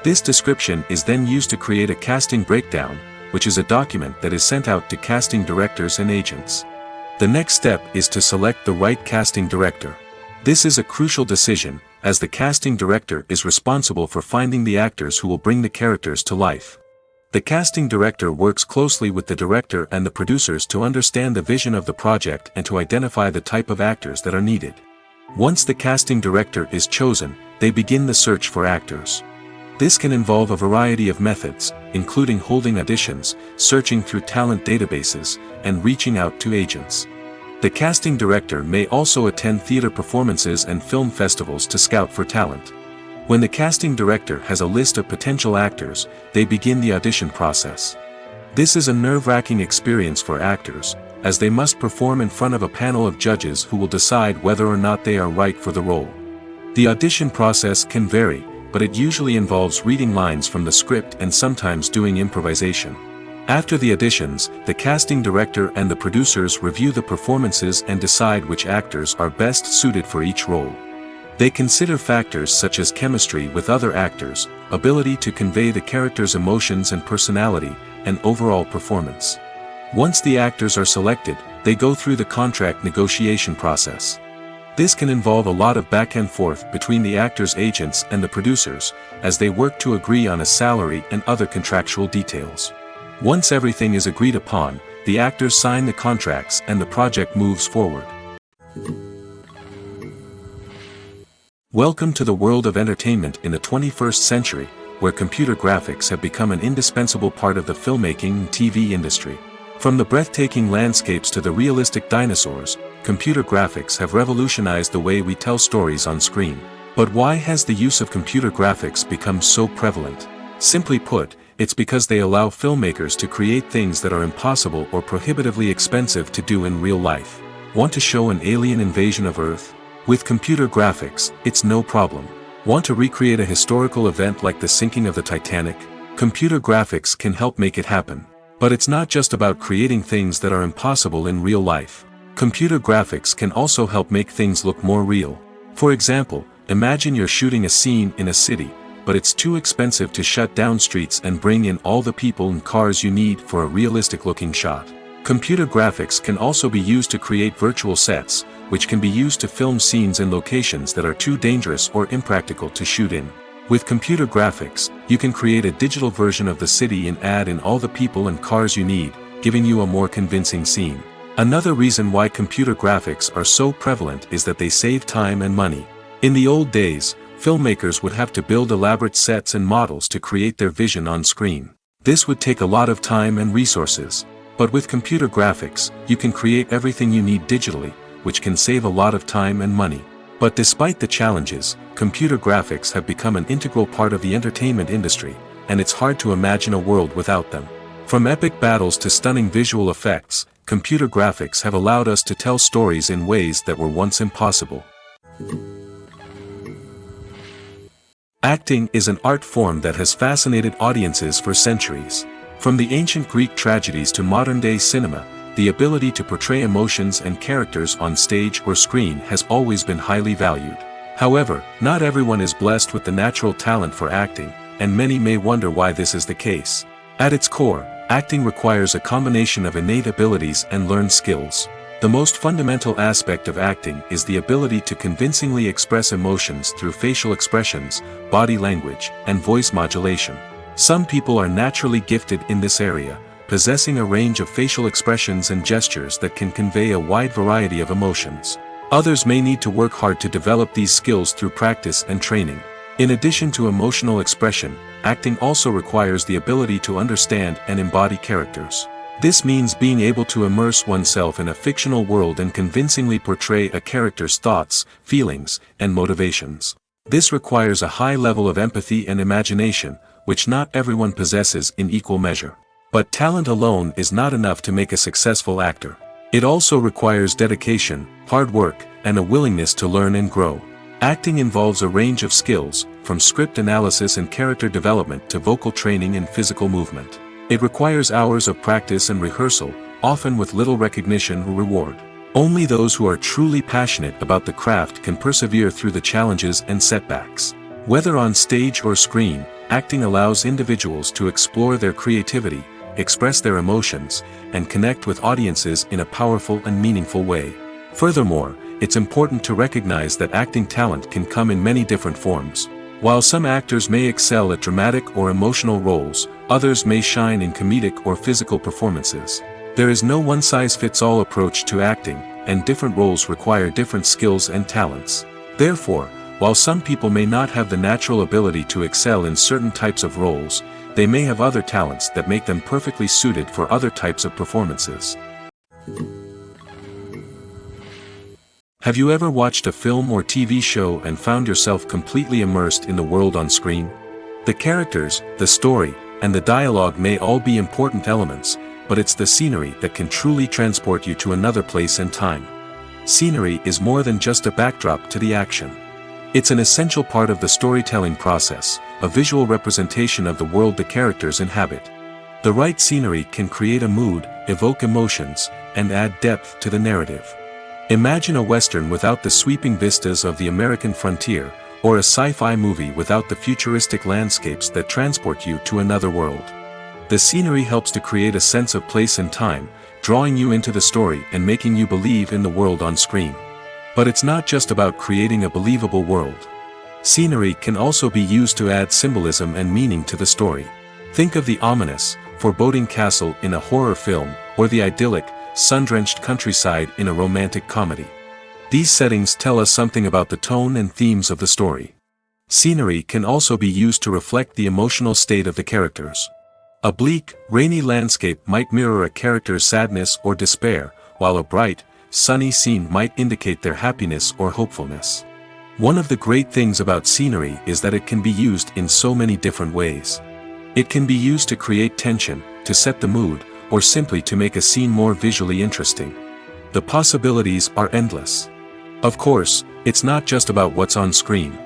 This description is then used to create a casting breakdown, which is a document that is sent out to casting directors and agents. The next step is to select the right casting director. This is a crucial decision, as the casting director is responsible for finding the actors who will bring the characters to life. The casting director works closely with the director and the producers to understand the vision of the project and to identify the type of actors that are needed. Once the casting director is chosen, they begin the search for actors. This can involve a variety of methods, including holding auditions, searching through talent databases, and reaching out to agents. The casting director may also attend theater performances and film festivals to scout for talent. When the casting director has a list of potential actors, they begin the audition process. This is a nerve-wracking experience for actors, as they must perform in front of a panel of judges who will decide whether or not they are right for the role. The audition process can vary, but it usually involves reading lines from the script and sometimes doing improvisation. After the auditions, the casting director and the producers review the performances and decide which actors are best suited for each role. They consider factors such as chemistry with other actors, ability to convey the character's emotions and personality, and overall performance. Once the actors are selected, they go through the contract negotiation process. This can involve a lot of back and forth between the actors' agents and the producers, as they work to agree on a salary and other contractual details. Once everything is agreed upon, the actors sign the contracts and the project moves forward. Welcome to the world of entertainment in the 21st century, where computer graphics have become an indispensable part of the filmmaking and TV industry. From the breathtaking landscapes to the realistic dinosaurs, computer graphics have revolutionized the way we tell stories on screen. But why has the use of computer graphics become so prevalent? Simply put, it's because they allow filmmakers to create things that are impossible or prohibitively expensive to do in real life. Want to show an alien invasion of Earth? With computer graphics, it's no problem. Want to recreate a historical event like the sinking of the Titanic? Computer graphics can help make it happen. But it's not just about creating things that are impossible in real life. Computer graphics can also help make things look more real. For example, imagine you're shooting a scene in a city, but it's too expensive to shut down streets and bring in all the people and cars you need for a realistic-looking shot. Computer graphics can also be used to create virtual sets, which can be used to film scenes in locations that are too dangerous or impractical to shoot in. With computer graphics, you can create a digital version of the city and add in all the people and cars you need, giving you a more convincing scene. Another reason why computer graphics are so prevalent is that they save time and money. In the old days, filmmakers would have to build elaborate sets and models to create their vision on screen. This would take a lot of time and resources. But with computer graphics, you can create everything you need digitally, which can save a lot of time and money. But despite the challenges, computer graphics have become an integral part of the entertainment industry, and it's hard to imagine a world without them. From epic battles to stunning visual effects, computer graphics have allowed us to tell stories in ways that were once impossible. Acting is an art form that has fascinated audiences for centuries. From the ancient Greek tragedies to modern-day cinema, the ability to portray emotions and characters on stage or screen has always been highly valued. However, not everyone is blessed with the natural talent for acting, and many may wonder why this is the case. At its core, acting requires a combination of innate abilities and learned skills. The most fundamental aspect of acting is the ability to convincingly express emotions through facial expressions, body language, and voice modulation. Some people are naturally gifted in this area, possessing a range of facial expressions and gestures that can convey a wide variety of emotions. Others may need to work hard to develop these skills through practice and training. In addition to emotional expression, acting also requires the ability to understand and embody characters. This means being able to immerse oneself in a fictional world and convincingly portray a character's thoughts, feelings, and motivations. This requires a high level of empathy and imagination, which not everyone possesses in equal measure. But talent alone is not enough to make a successful actor. It also requires dedication, hard work, and a willingness to learn and grow. Acting involves a range of skills, from script analysis and character development to vocal training and physical movement. It requires hours of practice and rehearsal, often with little recognition or reward. Only those who are truly passionate about the craft can persevere through the challenges and setbacks. Whether on stage or screen, acting allows individuals to explore their creativity, express their emotions, and connect with audiences in a powerful and meaningful way. Furthermore, it's important to recognize that acting talent can come in many different forms. While some actors may excel at dramatic or emotional roles, others may shine in comedic or physical performances. There is no one-size-fits-all approach to acting, and different roles require different skills and talents. Therefore, while some people may not have the natural ability to excel in certain types of roles, they may have other talents that make them perfectly suited for other types of performances. Have you ever watched a film or TV show and found yourself completely immersed in the world on screen? The characters, the story, and the dialogue may all be important elements, but it's the scenery that can truly transport you to another place and time. Scenery is more than just a backdrop to the action. It's an essential part of the storytelling process, a visual representation of the world the characters inhabit. The right scenery can create a mood, evoke emotions, and add depth to the narrative. Imagine a Western without the sweeping vistas of the American frontier, or a sci-fi movie without the futuristic landscapes that transport you to another world. The scenery helps to create a sense of place and time, drawing you into the story and making you believe in the world on screen. But it's not just about creating a believable world. Scenery can also be used to add symbolism and meaning to the story. Think of the ominous, foreboding castle in a horror film, or the idyllic, sun-drenched countryside in a romantic comedy. These settings tell us something about the tone and themes of the story. Scenery can also be used to reflect the emotional state of the characters. A bleak, rainy landscape might mirror a character's sadness or despair, while a bright, sunny scene might indicate their happiness or hopefulness. One of the great things about scenery is that it can be used in so many different ways. It can be used to create tension, to set the mood, or simply to make a scene more visually interesting. The possibilities are endless. Of course, it's not just about what's on screen.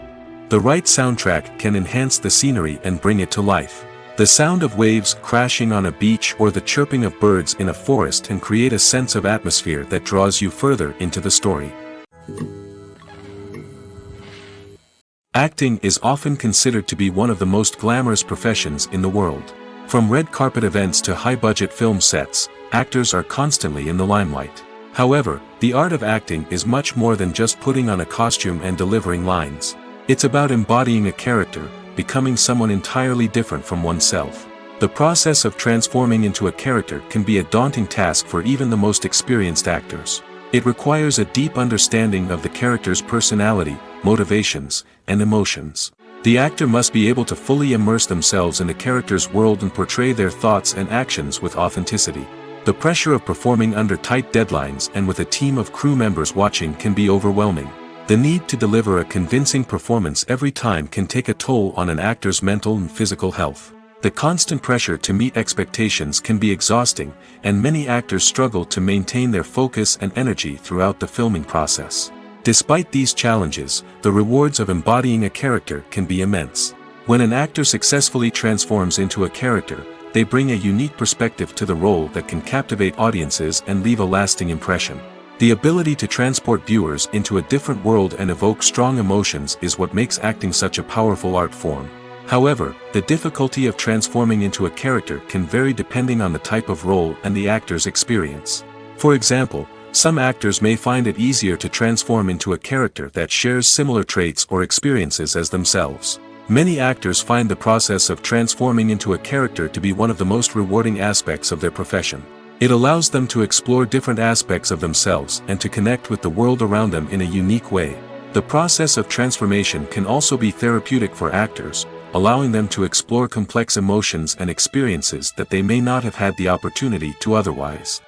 The right soundtrack can enhance the scenery and bring it to life. The sound of waves crashing on a beach or the chirping of birds in a forest can create a sense of atmosphere that draws you further into the story. Acting is often considered to be one of the most glamorous professions in the world. From red carpet events to high-budget film sets, actors are constantly in the limelight. However, the art of acting is much more than just putting on a costume and delivering lines. It's about embodying a character, becoming someone entirely different from oneself. The process of transforming into a character can be a daunting task for even the most experienced actors. It requires a deep understanding of the character's personality, motivations, and emotions. The actor must be able to fully immerse themselves in the character's world and portray their thoughts and actions with authenticity. The pressure of performing under tight deadlines and with a team of crew members watching can be overwhelming. The need to deliver a convincing performance every time can take a toll on an actor's mental and physical health. The constant pressure to meet expectations can be exhausting, and many actors struggle to maintain their focus and energy throughout the filming process. Despite these challenges, the rewards of embodying a character can be immense. When an actor successfully transforms into a character, they bring a unique perspective to the role that can captivate audiences and leave a lasting impression. The ability to transport viewers into a different world and evoke strong emotions is what makes acting such a powerful art form. However, the difficulty of transforming into a character can vary depending on the type of role and the actor's experience. For example, some actors may find it easier to transform into a character that shares similar traits or experiences as themselves. Many actors find the process of transforming into a character to be one of the most rewarding aspects of their profession. It allows them to explore different aspects of themselves and to connect with the world around them in a unique way. The process of transformation can also be therapeutic for actors, allowing them to explore complex emotions and experiences that they may not have had the opportunity to otherwise.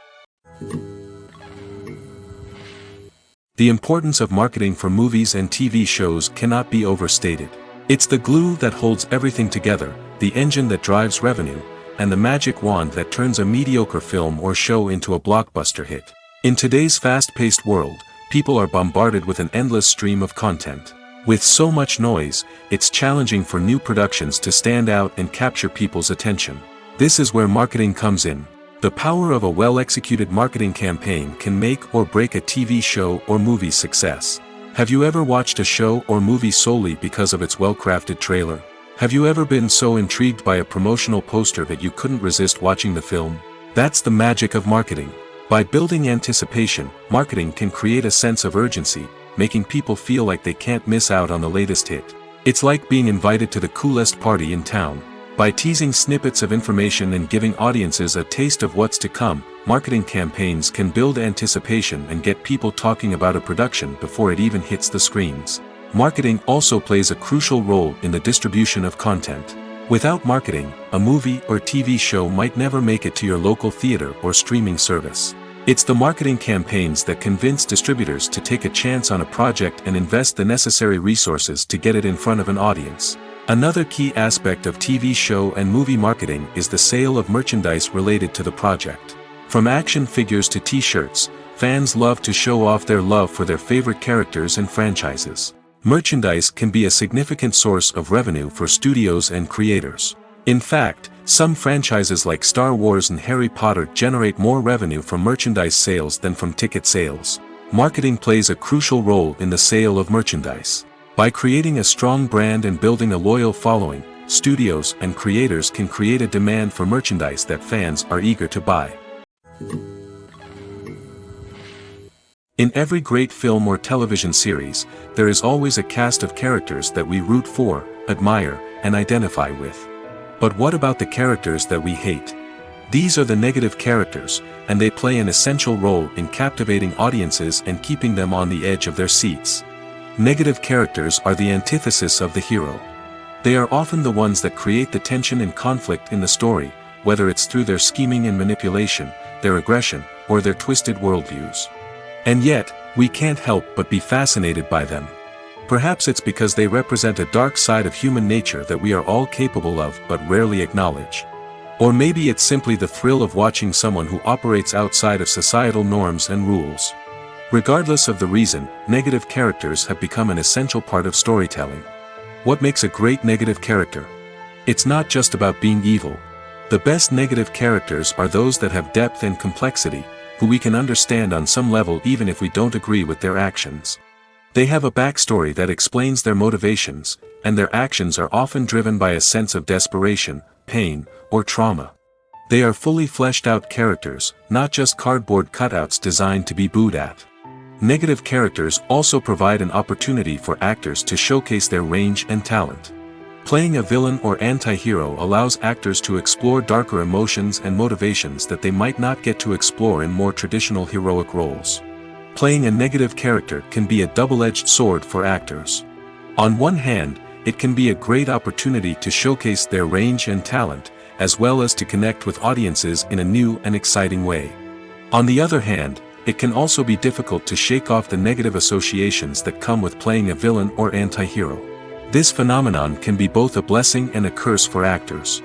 The importance of marketing for movies and TV shows cannot be overstated. It's the glue that holds everything together, the engine that drives revenue, and the magic wand that turns a mediocre film or show into a blockbuster hit. In today's fast-paced world, people are bombarded with an endless stream of content. With so much noise, it's challenging for new productions to stand out and capture people's attention. This is where marketing comes in. The power of a well-executed marketing campaign can make or break a TV show or movie's success. Have you ever watched a show or movie solely because of its well-crafted trailer? Have you ever been so intrigued by a promotional poster that you couldn't resist watching the film? That's the magic of marketing. By building anticipation, marketing can create a sense of urgency, making people feel like they can't miss out on the latest hit. It's like being invited to the coolest party in town. By teasing snippets of information and giving audiences a taste of what's to come, marketing campaigns can build anticipation and get people talking about a production before it even hits the screens. Marketing also plays a crucial role in the distribution of content. Without marketing, a movie or TV show might never make it to your local theater or streaming service. It's the marketing campaigns that convince distributors to take a chance on a project and invest the necessary resources to get it in front of an audience. Another key aspect of TV show and movie marketing is the sale of merchandise related to the project. From action figures to t-shirts, fans love to show off their love for their favorite characters and franchises. Merchandise can be a significant source of revenue for studios and creators. In fact, some franchises like Star Wars and Harry Potter generate more revenue from merchandise sales than from ticket sales. Marketing plays a crucial role in the sale of merchandise. By creating a strong brand and building a loyal following, studios and creators can create a demand for merchandise that fans are eager to buy. In every great film or television series, there is always a cast of characters that we root for, admire, and identify with. But what about the characters that we hate? These are the negative characters, and they play an essential role in captivating audiences and keeping them on the edge of their seats. Negative characters are the antithesis of the hero. They are often the ones that create the tension and conflict in the story, whether it's through their scheming and manipulation, their aggression, or their twisted worldviews. And yet, we can't help but be fascinated by them. Perhaps it's because they represent a dark side of human nature that we are all capable of but rarely acknowledge. Or maybe it's simply the thrill of watching someone who operates outside of societal norms and rules. Regardless of the reason, negative characters have become an essential part of storytelling. What makes a great negative character? It's not just about being evil. The best negative characters are those that have depth and complexity, who we can understand on some level even if we don't agree with their actions. They have a backstory that explains their motivations, and their actions are often driven by a sense of desperation, pain, or trauma. They are fully fleshed out characters, not just cardboard cutouts designed to be booed at. Negative characters also provide an opportunity for actors to showcase their range and talent. Playing a villain or anti-hero allows actors to explore darker emotions and motivations that they might not get to explore in more traditional heroic roles. Playing a negative character can be a double-edged sword for actors. On one hand, it can be a great opportunity to showcase their range and talent, as well as to connect with audiences in a new and exciting way. On the other hand, it can also be difficult to shake off the negative associations that come with playing a villain or anti-hero. This phenomenon can be both a blessing and a curse for actors.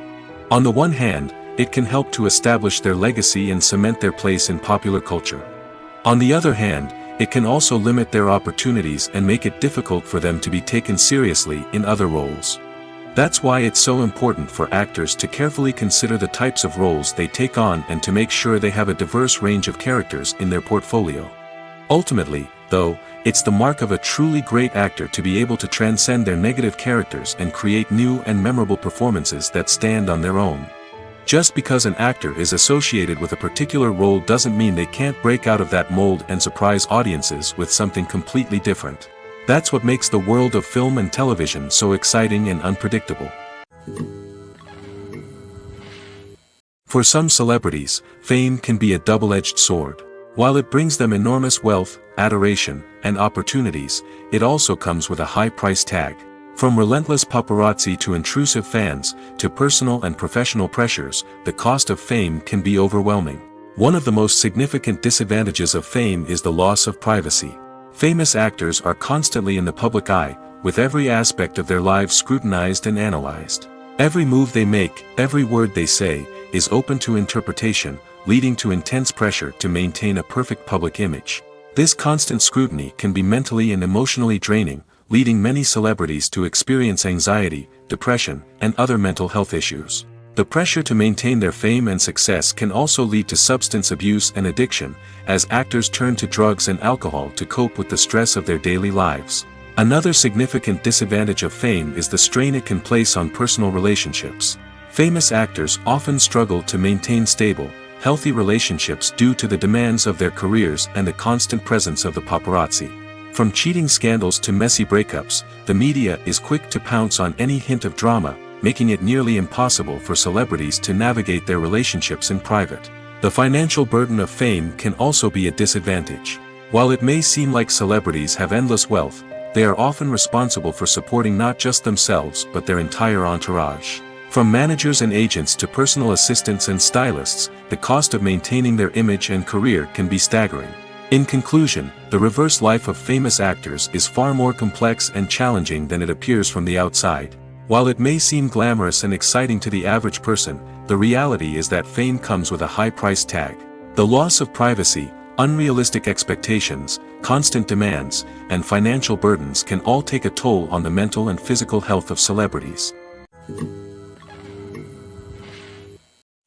On the one hand, it can help to establish their legacy and cement their place in popular culture. On the other hand, it can also limit their opportunities and make it difficult for them to be taken seriously in other roles. That's why it's so important for actors to carefully consider the types of roles they take on and to make sure they have a diverse range of characters in their portfolio. Ultimately, though, it's the mark of a truly great actor to be able to transcend their negative characters and create new and memorable performances that stand on their own. Just because an actor is associated with a particular role doesn't mean they can't break out of that mold and surprise audiences with something completely different. That's what makes the world of film and television so exciting and unpredictable. For some celebrities, fame can be a double-edged sword. While it brings them enormous wealth, adoration, and opportunities, it also comes with a high price tag. From relentless paparazzi to intrusive fans, to personal and professional pressures, the cost of fame can be overwhelming. One of the most significant disadvantages of fame is the loss of privacy. Famous actors are constantly in the public eye, with every aspect of their lives scrutinized and analyzed. Every move they make, every word they say, is open to interpretation, leading to intense pressure to maintain a perfect public image. This constant scrutiny can be mentally and emotionally draining, leading many celebrities to experience anxiety, depression, and other mental health issues. The pressure to maintain their fame and success can also lead to substance abuse and addiction, as actors turn to drugs and alcohol to cope with the stress of their daily lives. Another significant disadvantage of fame is the strain it can place on personal relationships. Famous actors often struggle to maintain stable, healthy relationships due to the demands of their careers and the constant presence of the paparazzi. From cheating scandals to messy breakups, the media is quick to pounce on any hint of drama, making it nearly impossible for celebrities to navigate their relationships in private. The financial burden of fame can also be a disadvantage. While it may seem like celebrities have endless wealth, they are often responsible for supporting not just themselves but their entire entourage. From managers and agents to personal assistants and stylists, the cost of maintaining their image and career can be staggering. In conclusion, the reverse life of famous actors is far more complex and challenging than it appears from the outside. While it may seem glamorous and exciting to the average person, the reality is that fame comes with a high price tag. The loss of privacy, unrealistic expectations, constant demands, and financial burdens can all take a toll on the mental and physical health of celebrities.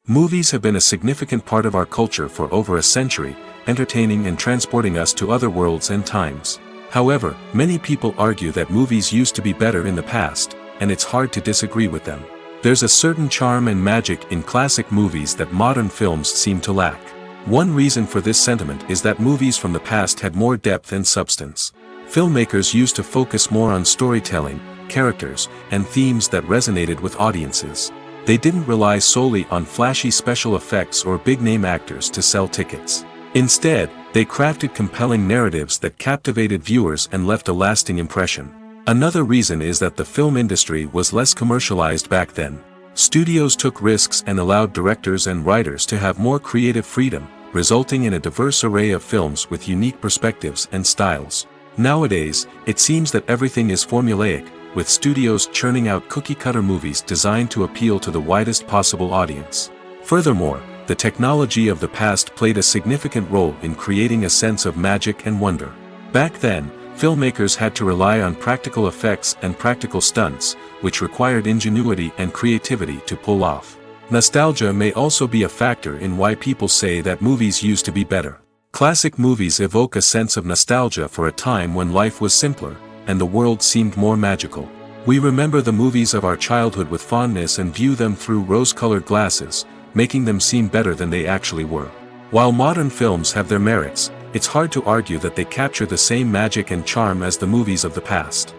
Movies have been a significant part of our culture for over a century, entertaining and transporting us to other worlds and times. However, many people argue that movies used to be better in the past, and it's hard to disagree with them. There's a certain charm and magic in classic movies that modern films seem to lack. One reason for this sentiment is that movies from the past had more depth and substance. Filmmakers used to focus more on storytelling, characters, and themes that resonated with audiences. They didn't rely solely on flashy special effects or big-name actors to sell tickets. Instead, they crafted compelling narratives that captivated viewers and left a lasting impression. Another reason is that the film industry was less commercialized back then. Studios took risks and allowed directors and writers to have more creative freedom, resulting in a diverse array of films with unique perspectives and styles. Nowadays, it seems that everything is formulaic, with studios churning out cookie-cutter movies designed to appeal to the widest possible audience. Furthermore, the technology of the past played a significant role in creating a sense of magic and wonder. Back then, filmmakers had to rely on practical effects and practical stunts, which required ingenuity and creativity to pull off. Nostalgia may also be a factor in why people say that movies used to be better. Classic movies evoke a sense of nostalgia for a time when life was simpler, and the world seemed more magical. We remember the movies of our childhood with fondness and view them through rose-colored glasses, making them seem better than they actually were. While modern films have their merits, it's hard to argue that they capture the same magic and charm as the movies of the past.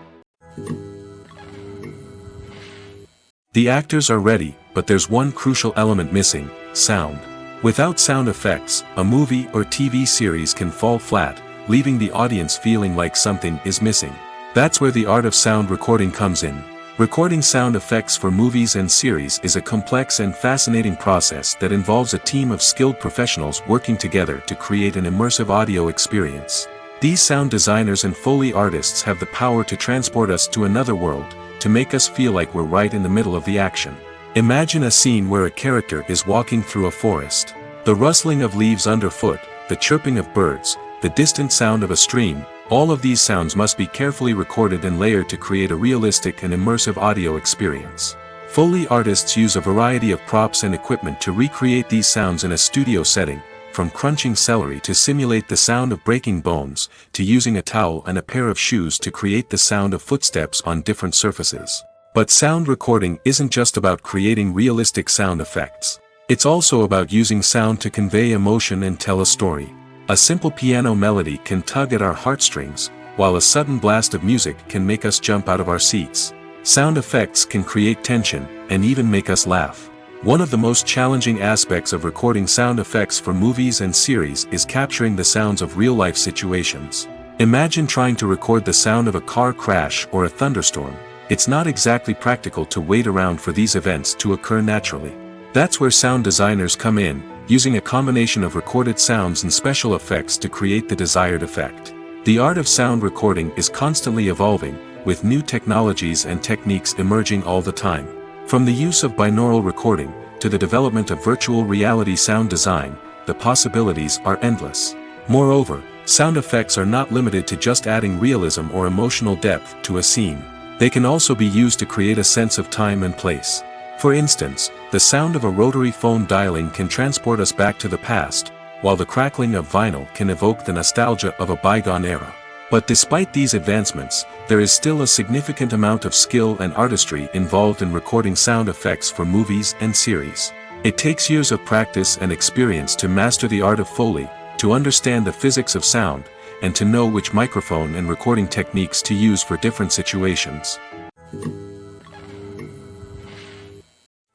The actors are ready, but there's one crucial element missing: sound. Without sound effects, a movie or TV series can fall flat, leaving the audience feeling like something is missing. That's where the art of sound recording comes in. Recording sound effects for movies and series is a complex and fascinating process that involves a team of skilled professionals working together to create an immersive audio experience. These sound designers and Foley artists have the power to transport us to another world, to make us feel like we're right in the middle of the action. Imagine a scene where a character is walking through a forest. The rustling of leaves underfoot, the chirping of birds, the distant sound of a stream, all of these sounds must be carefully recorded and layered to create a realistic and immersive audio experience. Foley artists use a variety of props and equipment to recreate these sounds in a studio setting, from crunching celery to simulate the sound of breaking bones, to using a towel and a pair of shoes to create the sound of footsteps on different surfaces. But sound recording isn't just about creating realistic sound effects. It's also about using sound to convey emotion and tell a story. A simple piano melody can tug at our heartstrings, while a sudden blast of music can make us jump out of our seats. Sound effects can create tension, and even make us laugh. One of the most challenging aspects of recording sound effects for movies and series is capturing the sounds of real-life situations. Imagine trying to record the sound of a car crash or a thunderstorm. It's not exactly practical to wait around for these events to occur naturally. That's where sound designers come in, using a combination of recorded sounds and special effects to create the desired effect. The art of sound recording is constantly evolving, with new technologies and techniques emerging all the time. From the use of binaural recording, to the development of virtual reality sound design, the possibilities are endless. Moreover, sound effects are not limited to just adding realism or emotional depth to a scene. They can also be used to create a sense of time and place. For instance, the sound of a rotary phone dialing can transport us back to the past, while the crackling of vinyl can evoke the nostalgia of a bygone era. But despite these advancements, there is still a significant amount of skill and artistry involved in recording sound effects for movies and series. It takes years of practice and experience to master the art of Foley, to understand the physics of sound, and to know which microphone and recording techniques to use for different situations.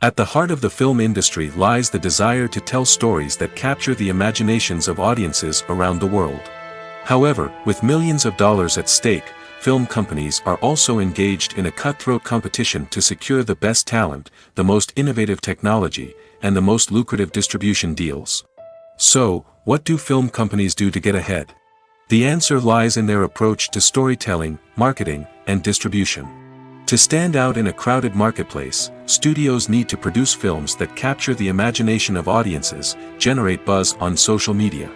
At the heart of the film industry lies the desire to tell stories that capture the imaginations of audiences around the world. However, with millions of dollars at stake, film companies are also engaged in a cutthroat competition to secure the best talent, the most innovative technology, and the most lucrative distribution deals. So, what do film companies do to get ahead? The answer lies in their approach to storytelling, marketing, and distribution. To stand out in a crowded marketplace, studios need to produce films that capture the imagination of audiences, generate buzz on social media.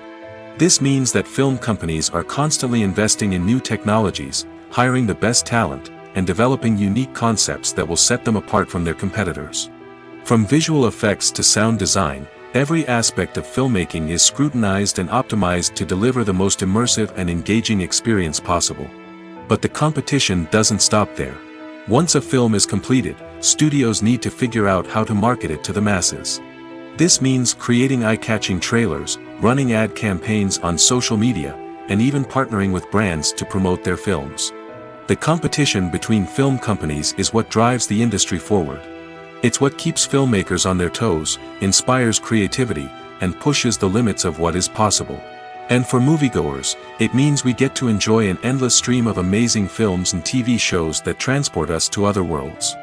This means that film companies are constantly investing in new technologies, hiring the best talent, and developing unique concepts that will set them apart from their competitors. From visual effects to sound design, every aspect of filmmaking is scrutinized and optimized to deliver the most immersive and engaging experience possible. But the competition doesn't stop there. Once a film is completed, studios need to figure out how to market it to the masses. This means creating eye-catching trailers, running ad campaigns on social media, and even partnering with brands to promote their films. The competition between film companies is what drives the industry forward. It's what keeps filmmakers on their toes, inspires creativity, and pushes the limits of what is possible. And for moviegoers, it means we get to enjoy an endless stream of amazing films and TV shows that transport us to other worlds.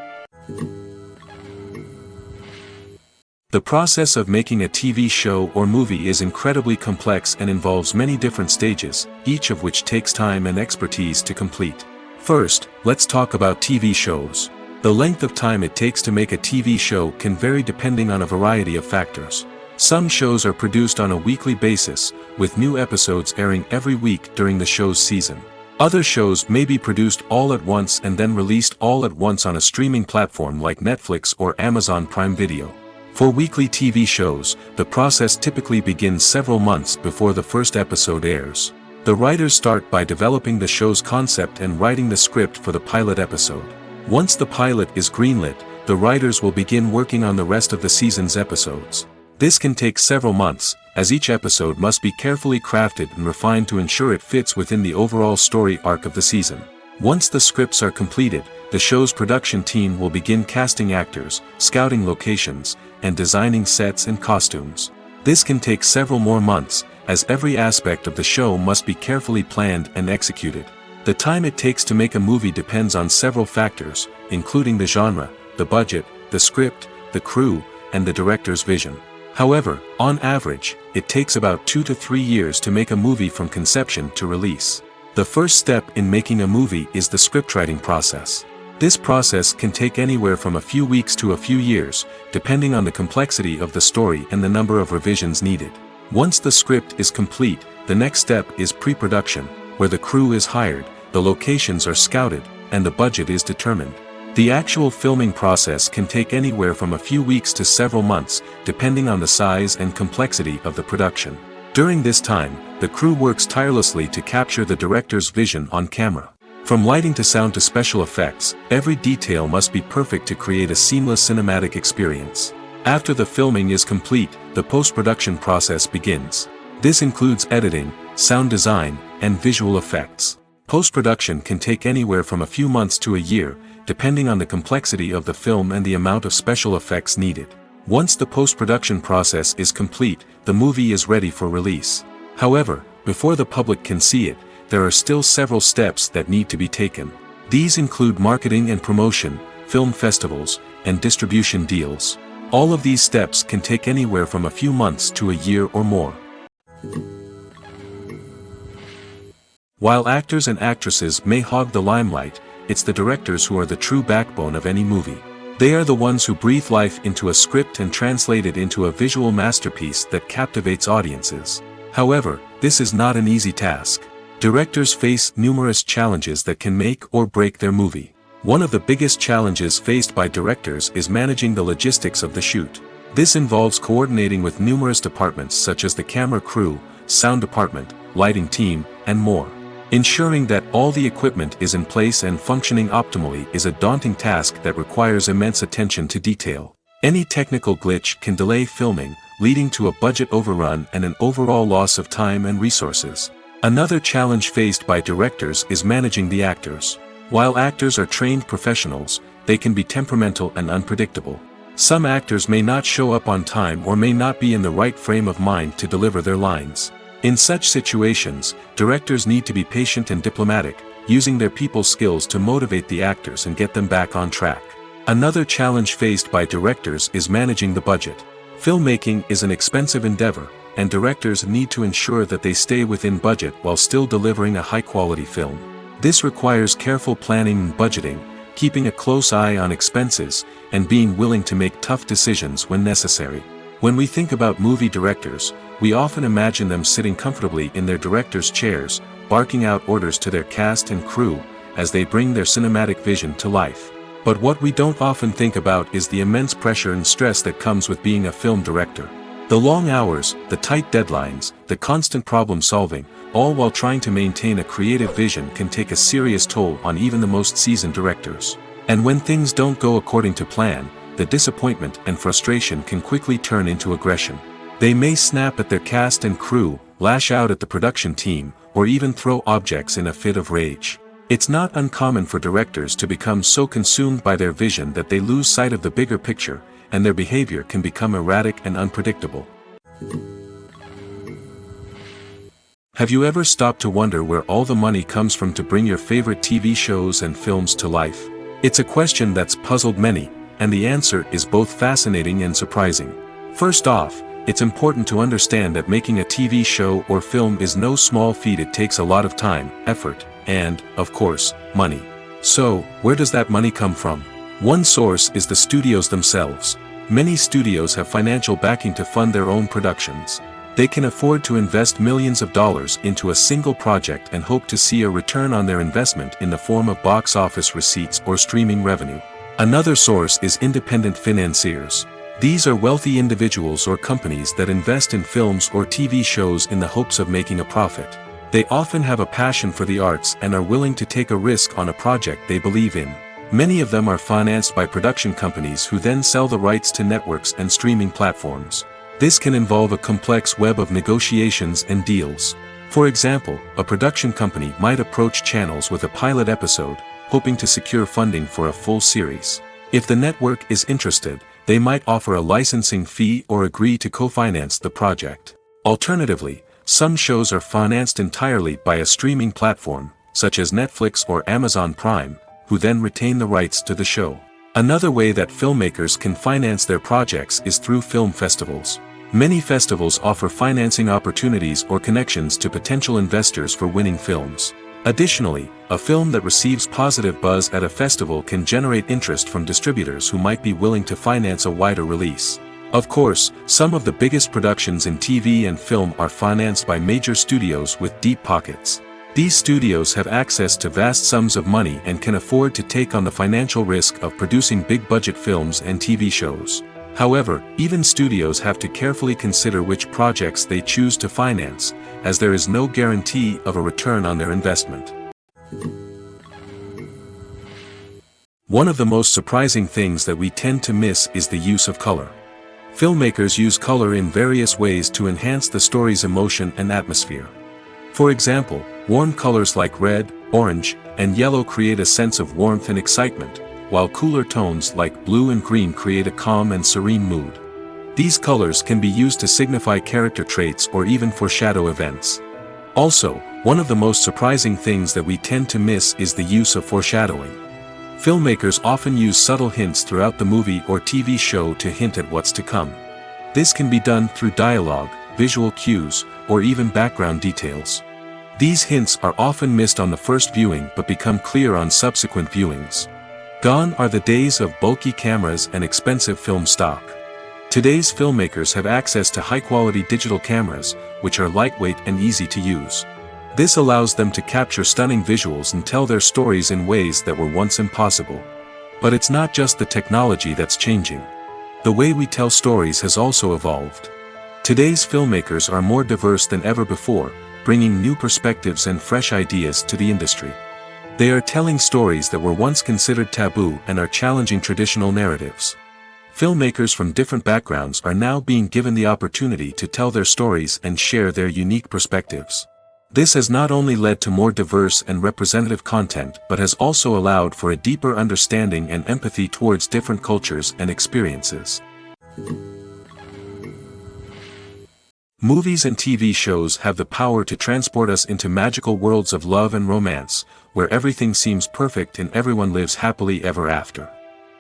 The process of making a TV show or movie is incredibly complex and involves many different stages, each of which takes time and expertise to complete. First, let's talk about TV shows. The length of time it takes to make a TV show can vary depending on a variety of factors. Some shows are produced on a weekly basis, with new episodes airing every week during the show's season. Other shows may be produced all at once and then released all at once on a streaming platform like Netflix or Amazon Prime Video. For weekly TV shows, the process typically begins several months before the first episode airs. The writers start by developing the show's concept and writing the script for the pilot episode. Once the pilot is greenlit, the writers will begin working on the rest of the season's episodes. This can take several months, as each episode must be carefully crafted and refined to ensure it fits within the overall story arc of the season. Once the scripts are completed, the show's production team will begin casting actors, scouting locations, and designing sets and costumes. This can take several more months, as every aspect of the show must be carefully planned and executed. The time it takes to make a movie depends on several factors, including the genre, the budget, the script, the crew, and the director's vision. However, on average, it takes about 2 to 3 years to make a movie from conception to release. The first step in making a movie is the scriptwriting process. This process can take anywhere from a few weeks to a few years, depending on the complexity of the story and the number of revisions needed. Once the script is complete, the next step is pre-production, where the crew is hired, the locations are scouted, and the budget is determined. The actual filming process can take anywhere from a few weeks to several months, depending on the size and complexity of the production. During this time, the crew works tirelessly to capture the director's vision on camera. From lighting to sound to special effects, every detail must be perfect to create a seamless cinematic experience. After the filming is complete, the post-production process begins. This includes editing, sound design, and visual effects. Post-production can take anywhere from a few months to a year, depending on the complexity of the film and the amount of special effects needed. Once the post-production process is complete, the movie is ready for release. However, before the public can see it, there are still several steps that need to be taken. These include marketing and promotion, film festivals, and distribution deals. All of these steps can take anywhere from a few months to a year or more. While actors and actresses may hog the limelight, it's the directors who are the true backbone of any movie. They are the ones who breathe life into a script and translate it into a visual masterpiece that captivates audiences. However, this is not an easy task. Directors face numerous challenges that can make or break their movie. One of the biggest challenges faced by directors is managing the logistics of the shoot. This involves coordinating with numerous departments such as the camera crew, sound department, lighting team, and more. Ensuring that all the equipment is in place and functioning optimally is a daunting task that requires immense attention to detail. Any technical glitch can delay filming, leading to a budget overrun and an overall loss of time and resources. Another challenge faced by directors is managing the actors. While actors are trained professionals, they can be temperamental and unpredictable. Some actors may not show up on time or may not be in the right frame of mind to deliver their lines. In such situations, directors need to be patient and diplomatic, using their people skills to motivate the actors and get them back on track. Another challenge faced by directors is managing the budget. Filmmaking is an expensive endeavor, and directors need to ensure that they stay within budget while still delivering a high-quality film. This requires careful planning and budgeting, keeping a close eye on expenses, and being willing to make tough decisions when necessary. When we think about movie directors, we often imagine them sitting comfortably in their director's chairs, barking out orders to their cast and crew, as they bring their cinematic vision to life. But what we don't often think about is the immense pressure and stress that comes with being a film director. The long hours, the tight deadlines, the constant problem solving, all while trying to maintain a creative vision can take a serious toll on even the most seasoned directors. And when things don't go according to plan, the disappointment and frustration can quickly turn into aggression. They may snap at their cast and crew, lash out at the production team, or even throw objects in a fit of rage. It's not uncommon for directors to become so consumed by their vision that they lose sight of the bigger picture, and their behavior can become erratic and unpredictable. Have you ever stopped to wonder where all the money comes from to bring your favorite TV shows and films to life? It's a question that's puzzled many, and the answer is both fascinating and surprising. First off, it's important to understand that making a TV show or film is no small feat. It takes a lot of time, effort, and, of course, money. So, where does that money come from? One source is the studios themselves. Many studios have financial backing to fund their own productions. They can afford to invest millions of dollars into a single project and hope to see a return on their investment in the form of box office receipts or streaming revenue. Another source is independent financiers. These are wealthy individuals or companies that invest in films or TV shows in the hopes of making a profit. They often have a passion for the arts and are willing to take a risk on a project they believe in. Many of them are financed by production companies who then sell the rights to networks and streaming platforms. This can involve a complex web of negotiations and deals. For example, a production company might approach channels with a pilot episode, hoping to secure funding for a full series. If the network is interested, they might offer a licensing fee or agree to co-finance the project. Alternatively, some shows are financed entirely by a streaming platform, such as Netflix or Amazon Prime, who then retain the rights to the show. Another way that filmmakers can finance their projects is through film festivals. Many festivals offer financing opportunities or connections to potential investors for winning films. Additionally, a film that receives positive buzz at a festival can generate interest from distributors who might be willing to finance a wider release. Of course, some of the biggest productions in TV and film are financed by major studios with deep pockets. These studios have access to vast sums of money and can afford to take on the financial risk of producing big-budget films and TV shows. However, even studios have to carefully consider which projects they choose to finance, as there is no guarantee of a return on their investment. One of the most surprising things that we tend to miss is the use of color. Filmmakers use color in various ways to enhance the story's emotion and atmosphere. For example, warm colors like red, orange, and yellow create a sense of warmth and excitement, while cooler tones like blue and green create a calm and serene mood. These colors can be used to signify character traits or even foreshadow events. Also, one of the most surprising things that we tend to miss is the use of foreshadowing. Filmmakers often use subtle hints throughout the movie or TV show to hint at what's to come. This can be done through dialogue, visual cues, or even background details. These hints are often missed on the first viewing but become clear on subsequent viewings. Gone are the days of bulky cameras and expensive film stock. Today's filmmakers have access to high-quality digital cameras, which are lightweight and easy to use. This allows them to capture stunning visuals and tell their stories in ways that were once impossible. But it's not just the technology that's changing. The way we tell stories has also evolved. Today's filmmakers are more diverse than ever before, bringing new perspectives and fresh ideas to the industry. They are telling stories that were once considered taboo and are challenging traditional narratives. Filmmakers from different backgrounds are now being given the opportunity to tell their stories and share their unique perspectives. This has not only led to more diverse and representative content but has also allowed for a deeper understanding and empathy towards different cultures and experiences. Movies and TV shows have the power to transport us into magical worlds of love and romance, where everything seems perfect and everyone lives happily ever after.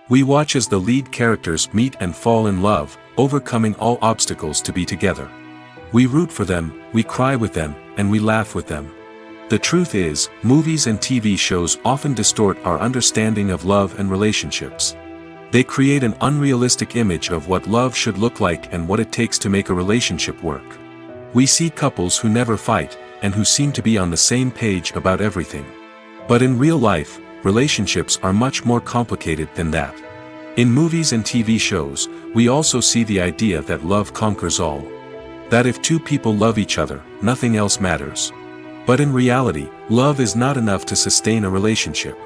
We watch as the lead characters meet and fall in love, overcoming all obstacles to be together. We root for them, we cry with them, and we laugh with them. The truth is, movies and TV shows often distort our understanding of love and relationships. They create an unrealistic image of what love should look like and what it takes to make a relationship work. We see couples who never fight, and who seem to be on the same page about everything. But in real life, relationships are much more complicated than that. In movies and TV shows, we also see the idea that love conquers all. That if two people love each other, nothing else matters. But in reality, love is not enough to sustain a relationship.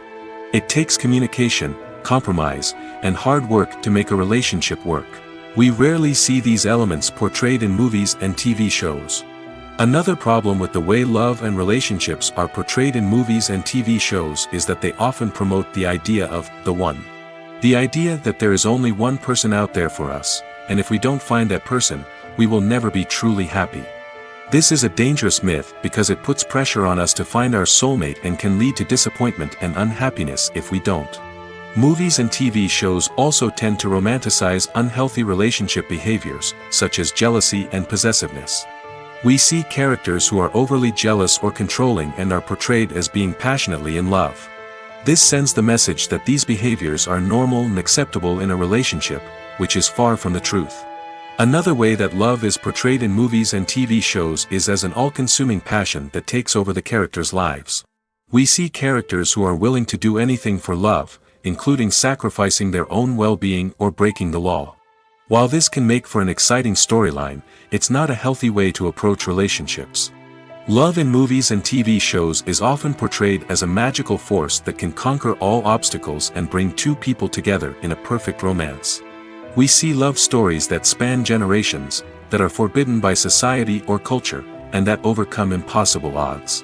It takes communication, compromise, and hard work to make a relationship work. We rarely see these elements portrayed in movies and TV shows. Another problem with the way love and relationships are portrayed in movies and TV shows is that they often promote the idea of the one. The idea that there is only one person out there for us, and if we don't find that person, we will never be truly happy. This is a dangerous myth because it puts pressure on us to find our soulmate and can lead to disappointment and unhappiness if we don't. Movies and TV shows also tend to romanticize unhealthy relationship behaviors, such as jealousy and possessiveness. We see characters who are overly jealous or controlling and are portrayed as being passionately in love. This sends the message that these behaviors are normal and acceptable in a relationship, which is far from the truth. Another way that love is portrayed in movies and TV shows is as an all-consuming passion that takes over the characters' lives. We see characters who are willing to do anything for love, including sacrificing their own well-being or breaking the law. While this can make for an exciting storyline, it's not a healthy way to approach relationships. Love in movies and TV shows is often portrayed as a magical force that can conquer all obstacles and bring two people together in a perfect romance. We see love stories that span generations, that are forbidden by society or culture, and that overcome impossible odds.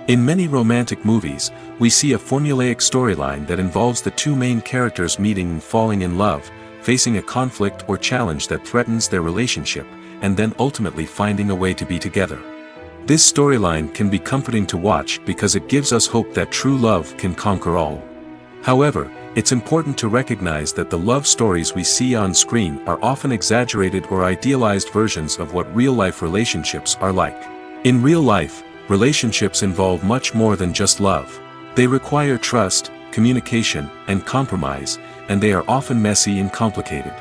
In many romantic movies, we see a formulaic storyline that involves the two main characters meeting and falling in love, facing a conflict or challenge that threatens their relationship, and then ultimately finding a way to be together. This storyline can be comforting to watch because it gives us hope that true love can conquer all. However, it's important to recognize that the love stories we see on screen are often exaggerated or idealized versions of what real-life relationships are like. In real life, relationships involve much more than just love. They require trust, communication, and compromise, and they are often messy and complicated.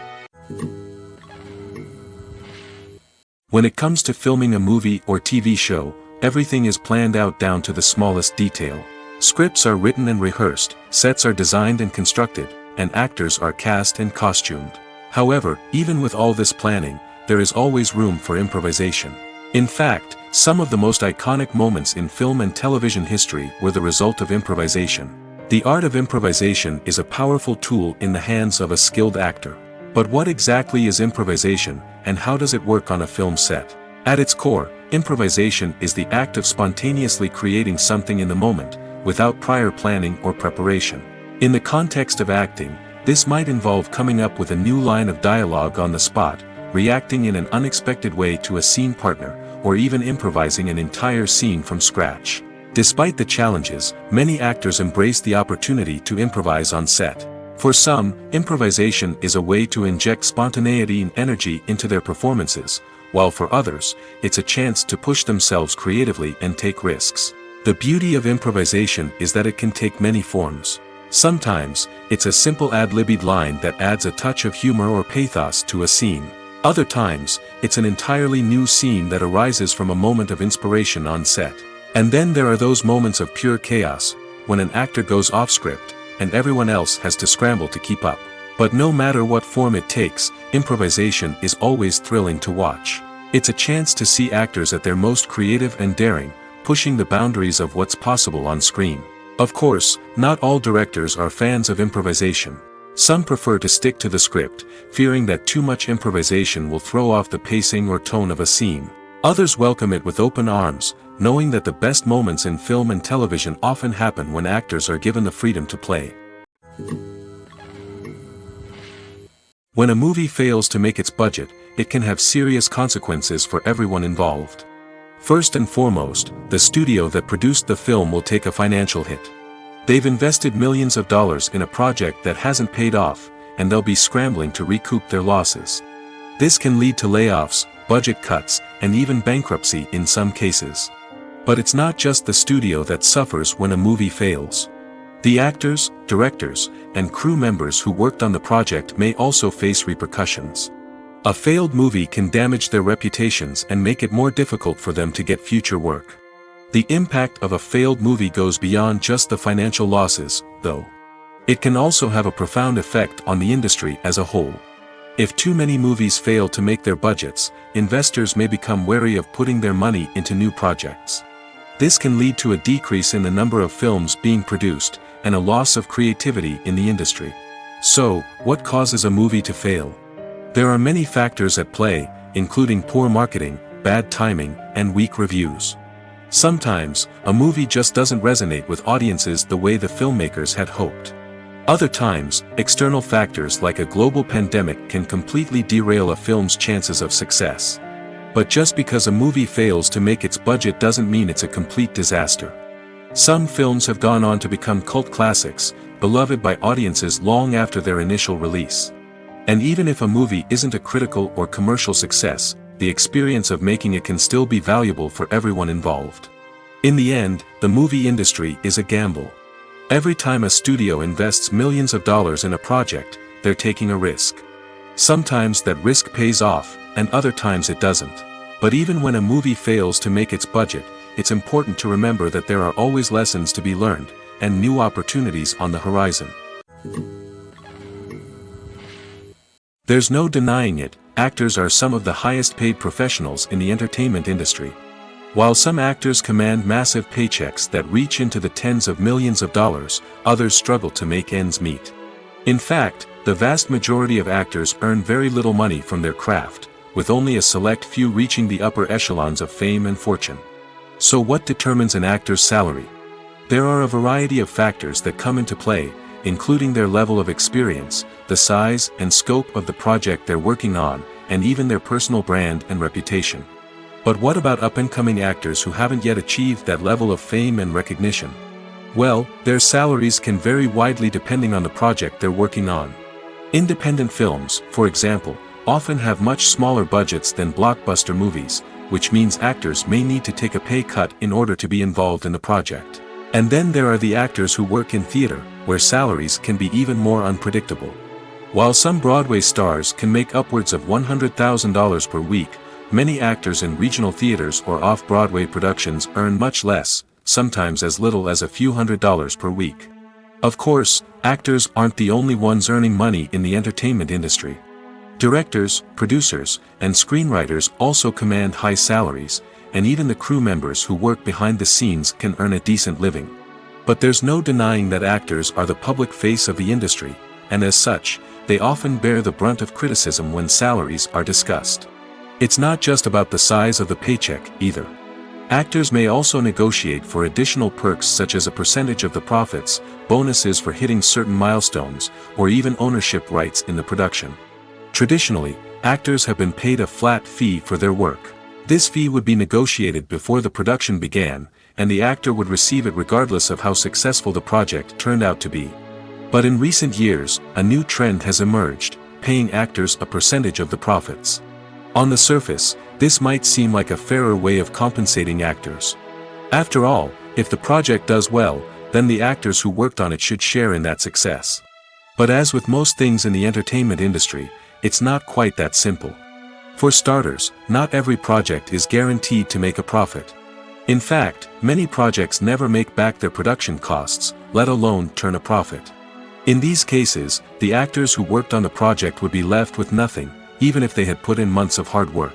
When it comes to filming a movie or TV show, everything is planned out down to the smallest detail. Scripts are written and rehearsed, sets are designed and constructed, and actors are cast and costumed. However, even with all this planning, there is always room for improvisation. In fact, some of the most iconic moments in film and television history were the result of improvisation. The art of improvisation is a powerful tool in the hands of a skilled actor. But what exactly is improvisation, and how does it work on a film set? At its core, improvisation is the act of spontaneously creating something in the moment, without prior planning or preparation. In the context of acting, this might involve coming up with a new line of dialogue on the spot, reacting in an unexpected way to a scene partner, or even improvising an entire scene from scratch. Despite the challenges, many actors embrace the opportunity to improvise on set. For some, improvisation is a way to inject spontaneity and energy into their performances, while for others, it's a chance to push themselves creatively and take risks. The beauty of improvisation is that it can take many forms. Sometimes, it's a simple ad-libbed line that adds a touch of humor or pathos to a scene. Other times, it's an entirely new scene that arises from a moment of inspiration on set. And then there are those moments of pure chaos, when an actor goes off script, and everyone else has to scramble to keep up. But no matter what form it takes, improvisation is always thrilling to watch. It's a chance to see actors at their most creative and daring, pushing the boundaries of what's possible on screen. Of course, not all directors are fans of improvisation. Some prefer to stick to the script, fearing that too much improvisation will throw off the pacing or tone of a scene. Others welcome it with open arms, knowing that the best moments in film and television often happen when actors are given the freedom to play. When a movie fails to make its budget, it can have serious consequences for everyone involved. First and foremost, the studio that produced the film will take a financial hit. They've invested millions of dollars in a project that hasn't paid off, and they'll be scrambling to recoup their losses. This can lead to layoffs, budget cuts, and even bankruptcy in some cases. But it's not just the studio that suffers when a movie fails. The actors, directors, and crew members who worked on the project may also face repercussions. A failed movie can damage their reputations and make it more difficult for them to get future work. The impact of a failed movie goes beyond just the financial losses, though. It can also have a profound effect on the industry as a whole. If too many movies fail to make their budgets, investors may become wary of putting their money into new projects. This can lead to a decrease in the number of films being produced, and a loss of creativity in the industry. So, what causes a movie to fail? There are many factors at play, including poor marketing, bad timing, and weak reviews. Sometimes, a movie just doesn't resonate with audiences the way the filmmakers had hoped. Other times, external factors like a global pandemic can completely derail a film's chances of success. But just because a movie fails to make its budget doesn't mean it's a complete disaster. Some films have gone on to become cult classics, beloved by audiences long after their initial release. And even if a movie isn't a critical or commercial success, the experience of making it can still be valuable for everyone involved. In the end, the movie industry is a gamble. Every time a studio invests millions of dollars in a project, they're taking a risk. Sometimes that risk pays off, and other times it doesn't. But even when a movie fails to make its budget, it's important to remember that there are always lessons to be learned, and new opportunities on the horizon. There's no denying it, actors are some of the highest paid professionals in the entertainment industry. While some actors command massive paychecks that reach into the tens of millions of dollars, others struggle to make ends meet. In fact, the vast majority of actors earn very little money from their craft, with only a select few reaching the upper echelons of fame and fortune. So what determines an actor's salary? There are a variety of factors that come into play, including their level of experience, the size and scope of the project they're working on, and even their personal brand and reputation. But what about up-and-coming actors who haven't yet achieved that level of fame and recognition? Well, their salaries can vary widely depending on the project they're working on. Independent films, for example, often have much smaller budgets than blockbuster movies, which means actors may need to take a pay cut in order to be involved in the project. And then there are the actors who work in theater, where salaries can be even more unpredictable. While some Broadway stars can make upwards of $100,000 per week, many actors in regional theaters or off-Broadway productions earn much less, sometimes as little as a few $100s per week. Of course, actors aren't the only ones earning money in the entertainment industry. Directors, producers, and screenwriters also command high salaries, and even the crew members who work behind the scenes can earn a decent living. But there's no denying that actors are the public face of the industry, and as such, they often bear the brunt of criticism when salaries are discussed. It's not just about the size of the paycheck, either. Actors may also negotiate for additional perks such as a percentage of the profits, bonuses for hitting certain milestones, or even ownership rights in the production. Traditionally, actors have been paid a flat fee for their work. This fee would be negotiated before the production began, and the actor would receive it regardless of how successful the project turned out to be. But in recent years, a new trend has emerged, paying actors a percentage of the profits. On the surface, this might seem like a fairer way of compensating actors. After all, if the project does well, then the actors who worked on it should share in that success. But as with most things in the entertainment industry, it's not quite that simple. For starters, not every project is guaranteed to make a profit. In fact, many projects never make back their production costs, let alone turn a profit. In these cases, the actors who worked on the project would be left with nothing, even if they had put in months of hard work.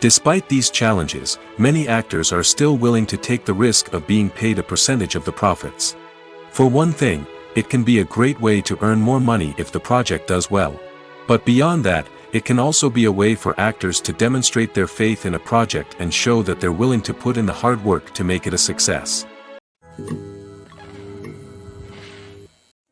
Despite these challenges, many actors are still willing to take the risk of being paid a percentage of the profits. For one thing, it can be a great way to earn more money if the project does well. But beyond that, it can also be a way for actors to demonstrate their faith in a project and show that they're willing to put in the hard work to make it a success.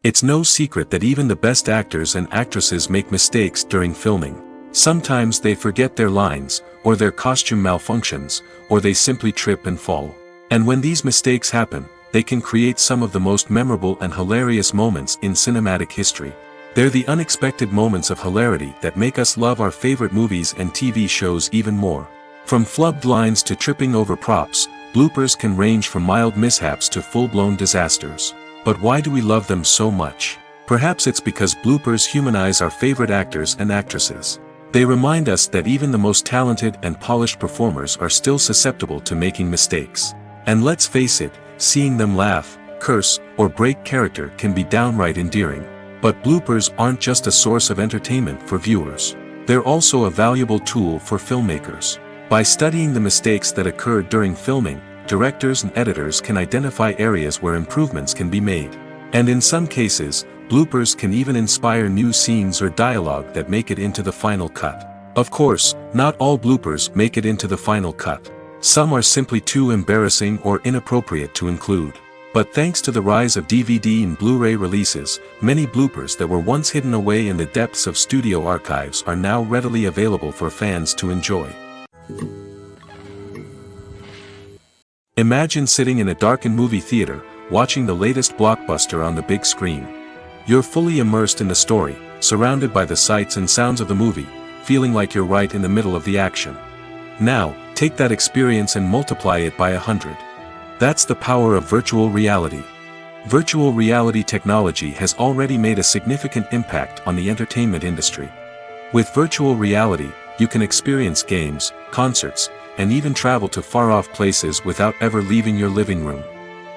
It's no secret that even the best actors and actresses make mistakes during filming. Sometimes they forget their lines, or their costume malfunctions, or they simply trip and fall. And when these mistakes happen, they can create some of the most memorable and hilarious moments in cinematic history. They're the unexpected moments of hilarity that make us love our favorite movies and TV shows even more. From flubbed lines to tripping over props, bloopers can range from mild mishaps to full-blown disasters. But why do we love them so much? Perhaps it's because bloopers humanize our favorite actors and actresses. They remind us that even the most talented and polished performers are still susceptible to making mistakes. And let's face it, seeing them laugh, curse, or break character can be downright endearing. But bloopers aren't just a source of entertainment for viewers. They're also a valuable tool for filmmakers. By studying the mistakes that occurred during filming, directors and editors can identify areas where improvements can be made. And in some cases, bloopers can even inspire new scenes or dialogue that make it into the final cut. Of course, not all bloopers make it into the final cut. Some are simply too embarrassing or inappropriate to include. But thanks to the rise of DVD and Blu-ray releases, many bloopers that were once hidden away in the depths of studio archives are now readily available for fans to enjoy. Imagine sitting in a darkened movie theater, watching the latest blockbuster on the big screen. You're fully immersed in the story, surrounded by the sights and sounds of the movie, feeling like you're right in the middle of the action. Now, take that experience and multiply it by 100. That's the power of virtual reality. Virtual reality technology has already made a significant impact on the entertainment industry. With virtual reality, you can experience games, concerts, and even travel to far-off places without ever leaving your living room.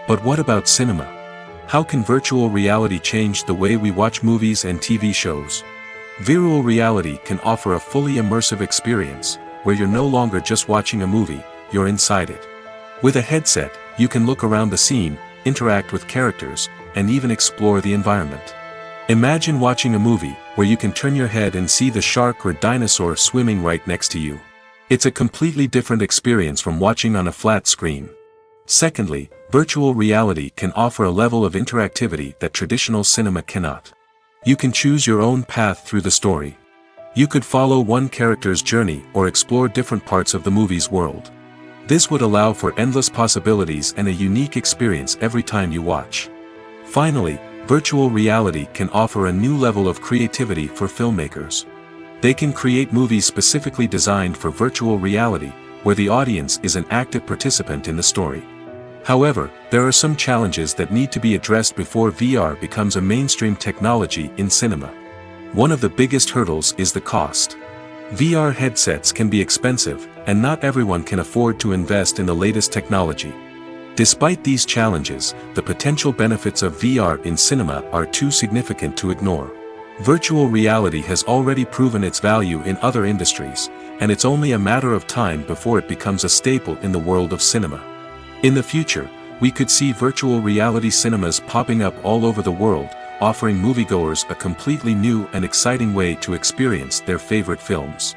But what about cinema? How can virtual reality change the way we watch movies and TV shows? Virtual reality can offer a fully immersive experience, where you're no longer just watching a movie, you're inside it. With a headset, you can look around the scene, interact with characters, and even explore the environment. Imagine watching a movie, where you can turn your head and see the shark or dinosaur swimming right next to you. It's a completely different experience from watching on a flat screen. Secondly, virtual reality can offer a level of interactivity that traditional cinema cannot. You can choose your own path through the story. You could follow one character's journey or explore different parts of the movie's world. This would allow for endless possibilities and a unique experience every time you watch. Finally, virtual reality can offer a new level of creativity for filmmakers. They can create movies specifically designed for virtual reality, where the audience is an active participant in the story. However, there are some challenges that need to be addressed before VR becomes a mainstream technology in cinema. One of the biggest hurdles is the cost. VR headsets can be expensive, and not everyone can afford to invest in the latest technology. Despite these challenges, the potential benefits of VR in cinema are too significant to ignore. Virtual reality has already proven its value in other industries, and it's only a matter of time before it becomes a staple in the world of cinema. In the future, we could see virtual reality cinemas popping up all over the world, offering moviegoers a completely new and exciting way to experience their favorite films.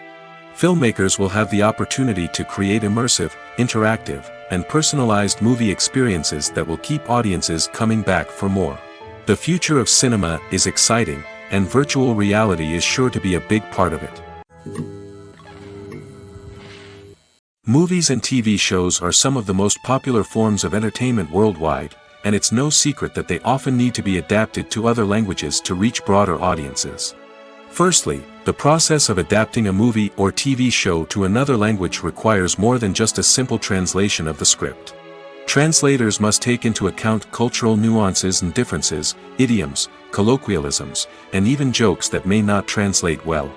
Filmmakers will have the opportunity to create immersive, interactive, and personalized movie experiences that will keep audiences coming back for more. The future of cinema is exciting, and virtual reality is sure to be a big part of it. Movies and TV shows are some of the most popular forms of entertainment worldwide, and it's no secret that they often need to be adapted to other languages to reach broader audiences. Firstly, the process of adapting a movie or TV show to another language requires more than just a simple translation of the script. Translators must take into account cultural nuances and differences, idioms, colloquialisms, and even jokes that may not translate well.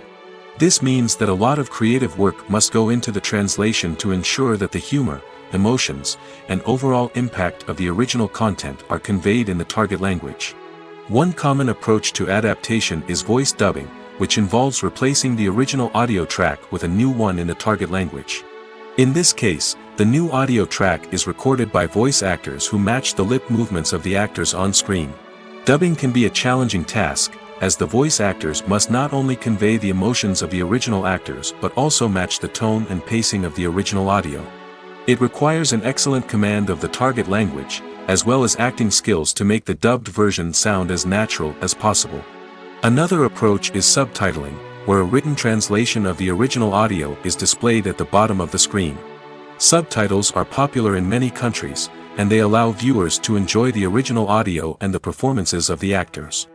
This means that a lot of creative work must go into the translation to ensure that the humor, emotions, and overall impact of the original content are conveyed in the target language. One common approach to adaptation is voice dubbing, which involves replacing the original audio track with a new one in the target language. In this case, the new audio track is recorded by voice actors who match the lip movements of the actors on screen. Dubbing can be a challenging task, as the voice actors must not only convey the emotions of the original actors but also match the tone and pacing of the original audio. It requires an excellent command of the target language, as well as acting skills to make the dubbed version sound as natural as possible. Another approach is subtitling, where a written translation of the original audio is displayed at the bottom of the screen. Subtitles are popular in many countries, and they allow viewers to enjoy the original audio and the performances of the actors.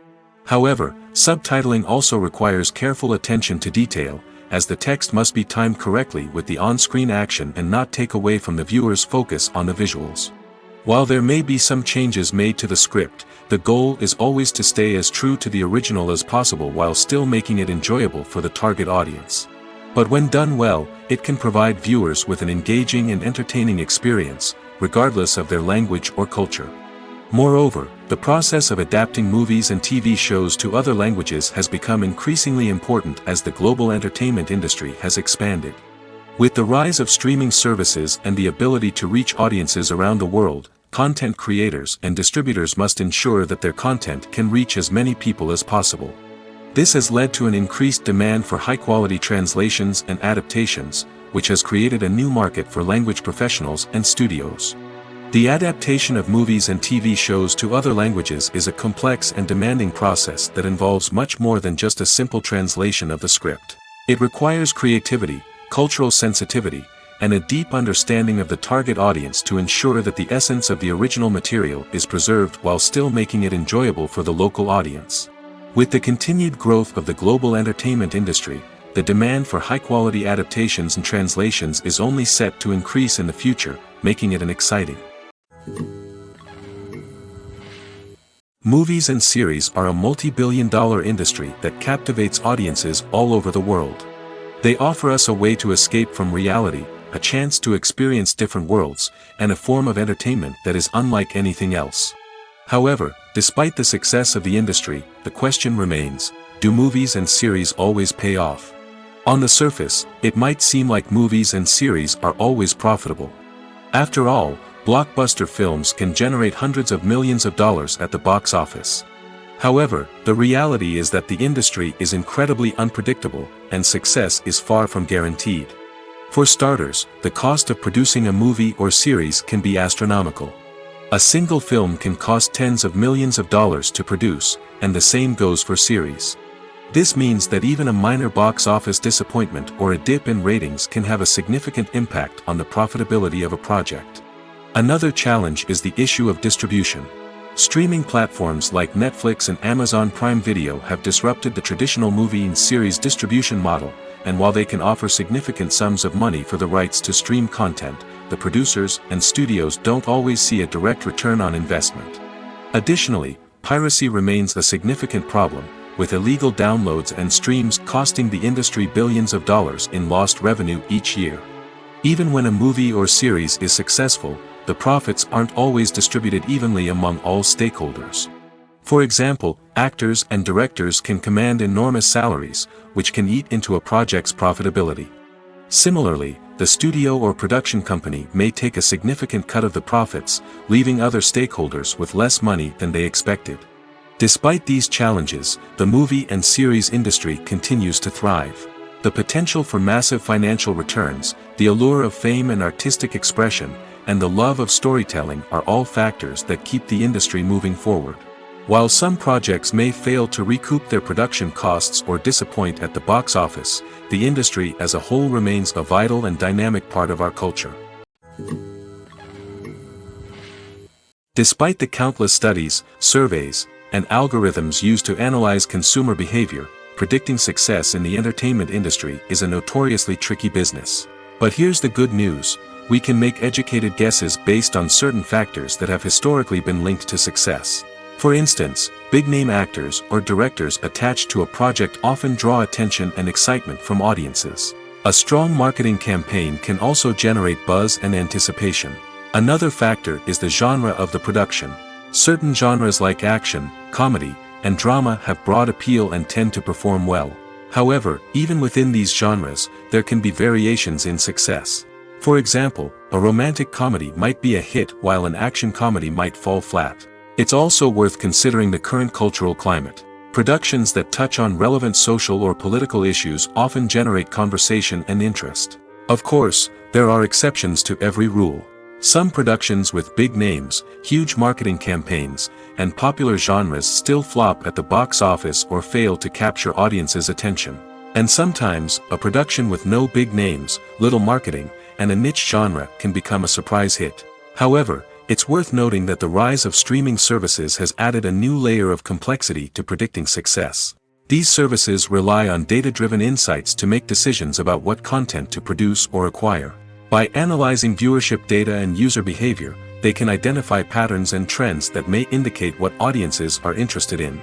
However, subtitling also requires careful attention to detail, as the text must be timed correctly with the on-screen action and not take away from the viewer's focus on the visuals. While there may be some changes made to the script, the goal is always to stay as true to the original as possible while still making it enjoyable for the target audience. But when done well, it can provide viewers with an engaging and entertaining experience, regardless of their language or culture. Moreover, the process of adapting movies and TV shows to other languages has become increasingly important as the global entertainment industry has expanded. With the rise of streaming services and the ability to reach audiences around the world, content creators and distributors must ensure that their content can reach as many people as possible. This has led to an increased demand for high-quality translations and adaptations, which has created a new market for language professionals and studios. The adaptation of movies and TV shows to other languages is a complex and demanding process that involves much more than just a simple translation of the script. It requires creativity, cultural sensitivity, and a deep understanding of the target audience to ensure that the essence of the original material is preserved while still making it enjoyable for the local audience. With the continued growth of the global entertainment industry, the demand for high-quality adaptations and translations is only set to increase in the future, making it an exciting. Movies and series are a multi-billion-dollar industry that captivates audiences all over the world. They offer us a way to escape from reality, a chance to experience different worlds, and a form of entertainment that is unlike anything else. However, despite the success of the industry, the question remains, do movies and series always pay off? On the surface, it might seem like movies and series are always profitable. After all, blockbuster films can generate hundreds of millions of dollars at the box office. However, the reality is that the industry is incredibly unpredictable, and success is far from guaranteed. For starters, the cost of producing a movie or series can be astronomical. A single film can cost tens of millions of dollars to produce, and the same goes for series. This means that even a minor box office disappointment or a dip in ratings can have a significant impact on the profitability of a project. Another challenge is the issue of distribution. Streaming platforms like Netflix and Amazon Prime Video have disrupted the traditional movie and series distribution model, and while they can offer significant sums of money for the rights to stream content, the producers and studios don't always see a direct return on investment. Additionally, piracy remains a significant problem, with illegal downloads and streams costing the industry billions of dollars in lost revenue each year. Even when a movie or series is successful, the profits aren't always distributed evenly among all stakeholders. For example, actors and directors can command enormous salaries, which can eat into a project's profitability. Similarly, the studio or production company may take a significant cut of the profits, leaving other stakeholders with less money than they expected. Despite these challenges, the movie and series industry continues to thrive. The potential for massive financial returns, the allure of fame and artistic expression, and the love of storytelling are all factors that keep the industry moving forward. While some projects may fail to recoup their production costs or disappoint at the box office, the industry as a whole remains a vital and dynamic part of our culture. Despite the countless studies, surveys, and algorithms used to analyze consumer behavior, predicting success in the entertainment industry is a notoriously tricky business. But here's the good news: we can make educated guesses based on certain factors that have historically been linked to success. For instance, big-name actors or directors attached to a project often draw attention and excitement from audiences. A strong marketing campaign can also generate buzz and anticipation. Another factor is the genre of the production. Certain genres like action, comedy, and drama have broad appeal and tend to perform well. However, even within these genres, there can be variations in success. For example, a romantic comedy might be a hit while an action comedy might fall flat. It's also worth considering the current cultural climate. Productions that touch on relevant social or political issues often generate conversation and interest. Of course, there are exceptions to every rule. Some productions with big names, huge marketing campaigns, and popular genres still flop at the box office or fail to capture audiences' attention. And sometimes, a production with no big names, little marketing, and a niche genre can become a surprise hit. However, it's worth noting that the rise of streaming services has added a new layer of complexity to predicting success. These services rely on data-driven insights to make decisions about what content to produce or acquire. By analyzing viewership data and user behavior, they can identify patterns and trends that may indicate what audiences are interested in.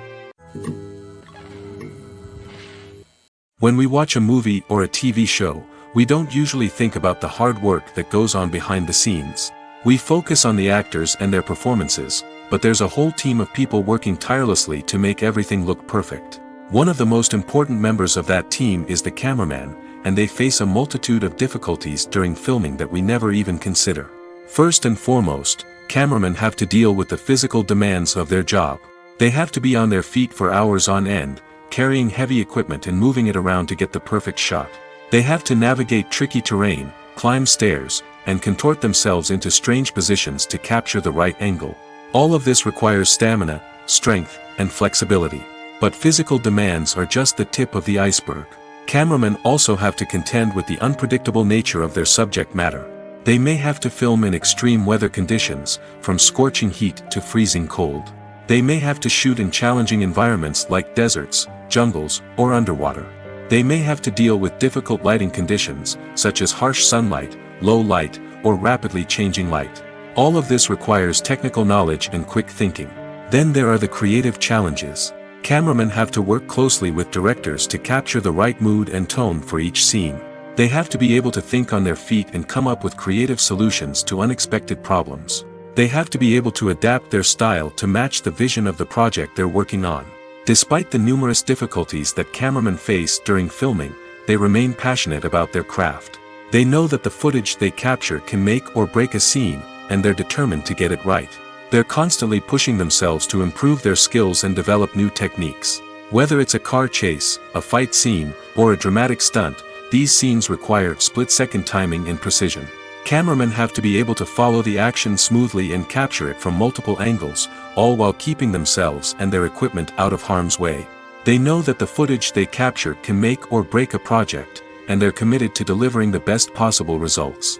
When we watch a movie or a TV show, we don't usually think about the hard work that goes on behind the scenes. We focus on the actors and their performances, but there's a whole team of people working tirelessly to make everything look perfect. One of the most important members of that team is the cameraman, and they face a multitude of difficulties during filming that we never even consider. First and foremost, cameramen have to deal with the physical demands of their job. They have to be on their feet for hours on end, carrying heavy equipment and moving it around to get the perfect shot. They have to navigate tricky terrain, climb stairs, and contort themselves into strange positions to capture the right angle. All of this requires stamina, strength, and flexibility. But physical demands are just the tip of the iceberg. Cameramen also have to contend with the unpredictable nature of their subject matter. They may have to film in extreme weather conditions, from scorching heat to freezing cold. They may have to shoot in challenging environments like deserts, jungles, or underwater. They may have to deal with difficult lighting conditions, such as harsh sunlight, low light, or rapidly changing light. All of this requires technical knowledge and quick thinking. Then there are the creative challenges. Cameramen have to work closely with directors to capture the right mood and tone for each scene. They have to be able to think on their feet and come up with creative solutions to unexpected problems. They have to be able to adapt their style to match the vision of the project they're working on. Despite the numerous difficulties that cameramen face during filming, they remain passionate about their craft. They know that the footage they capture can make or break a scene, and they're determined to get it right. They're constantly pushing themselves to improve their skills and develop new techniques. Whether it's a car chase, a fight scene, or a dramatic stunt, these scenes require split-second timing and precision. Cameramen have to be able to follow the action smoothly and capture it from multiple angles, all while keeping themselves and their equipment out of harm's way. They know that the footage they capture can make or break a project, and they're committed to delivering the best possible results.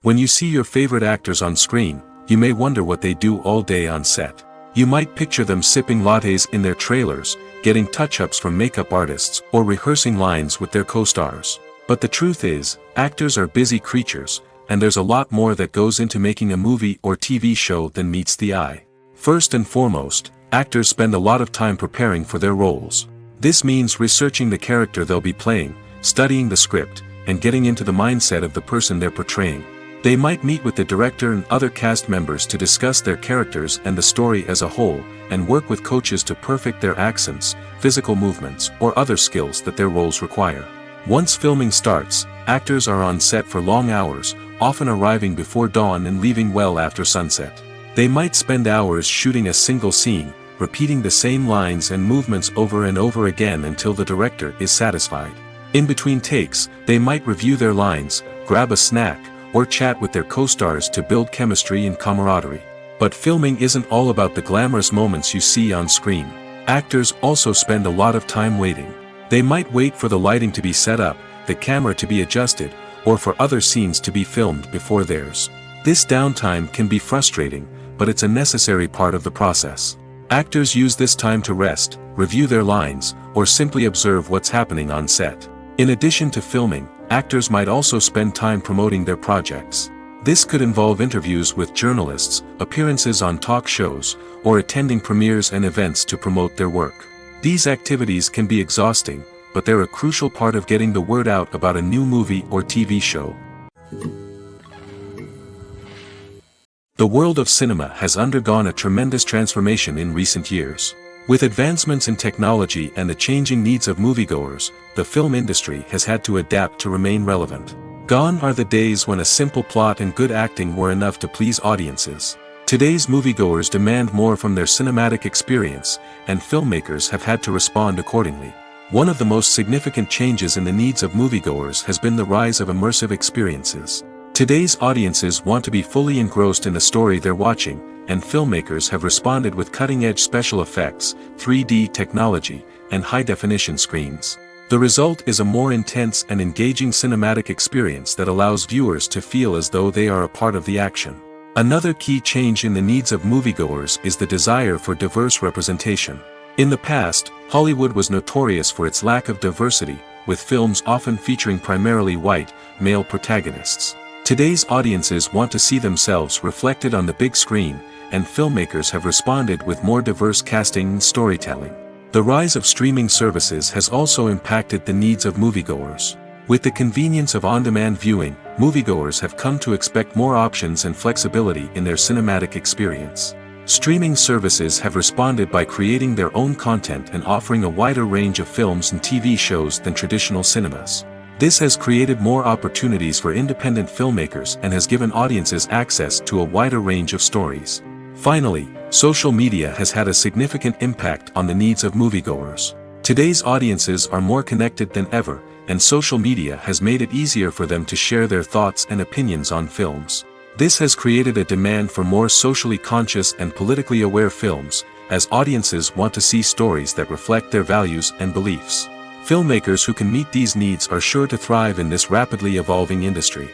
When you see your favorite actors on screen, you may wonder what they do all day on set. You might picture them sipping lattes in their trailers, getting touch-ups from makeup artists, or rehearsing lines with their co-stars. But the truth is, actors are busy creatures, and there's a lot more that goes into making a movie or TV show than meets the eye. First and foremost, actors spend a lot of time preparing for their roles. This means researching the character they'll be playing, studying the script, and getting into the mindset of the person they're portraying. They might meet with the director and other cast members to discuss their characters and the story as a whole, and work with coaches to perfect their accents, physical movements, or other skills that their roles require. Once filming starts, actors are on set for long hours, often arriving before dawn and leaving well after sunset. They might spend hours shooting a single scene, repeating the same lines and movements over and over again until the director is satisfied. In between takes, they might review their lines, grab a snack, or chat with their co-stars to build chemistry and camaraderie. But filming isn't all about the glamorous moments you see on screen. Actors also spend a lot of time waiting. They might wait for the lighting to be set up, the camera to be adjusted, or for other scenes to be filmed before theirs. This downtime can be frustrating, but it's a necessary part of the process. Actors use this time to rest, review their lines, or simply observe what's happening on set. In addition to filming, actors might also spend time promoting their projects. This could involve interviews with journalists, appearances on talk shows, or attending premieres and events to promote their work. These activities can be exhausting, but they're a crucial part of getting the word out about a new movie or TV show. The world of cinema has undergone a tremendous transformation in recent years. With advancements in technology and the changing needs of moviegoers, the film industry has had to adapt to remain relevant. Gone are the days when a simple plot and good acting were enough to please audiences. Today's moviegoers demand more from their cinematic experience, and filmmakers have had to respond accordingly. One of the most significant changes in the needs of moviegoers has been the rise of immersive experiences. Today's audiences want to be fully engrossed in the story they're watching, and filmmakers have responded with cutting-edge special effects, 3D technology, and high-definition screens. The result is a more intense and engaging cinematic experience that allows viewers to feel as though they are a part of the action. Another key change in the needs of moviegoers is the desire for diverse representation. In the past, Hollywood was notorious for its lack of diversity, with films often featuring primarily white, male protagonists. Today's audiences want to see themselves reflected on the big screen, and filmmakers have responded with more diverse casting and storytelling. The rise of streaming services has also impacted the needs of moviegoers. With the convenience of on-demand viewing, moviegoers have come to expect more options and flexibility in their cinematic experience. Streaming services have responded by creating their own content and offering a wider range of films and TV shows than traditional cinemas. This has created more opportunities for independent filmmakers and has given audiences access to a wider range of stories. Finally, social media has had a significant impact on the needs of moviegoers. Today's audiences are more connected than ever, and social media has made it easier for them to share their thoughts and opinions on films. This has created a demand for more socially conscious and politically aware films, as audiences want to see stories that reflect their values and beliefs. Filmmakers who can meet these needs are sure to thrive in this rapidly evolving industry.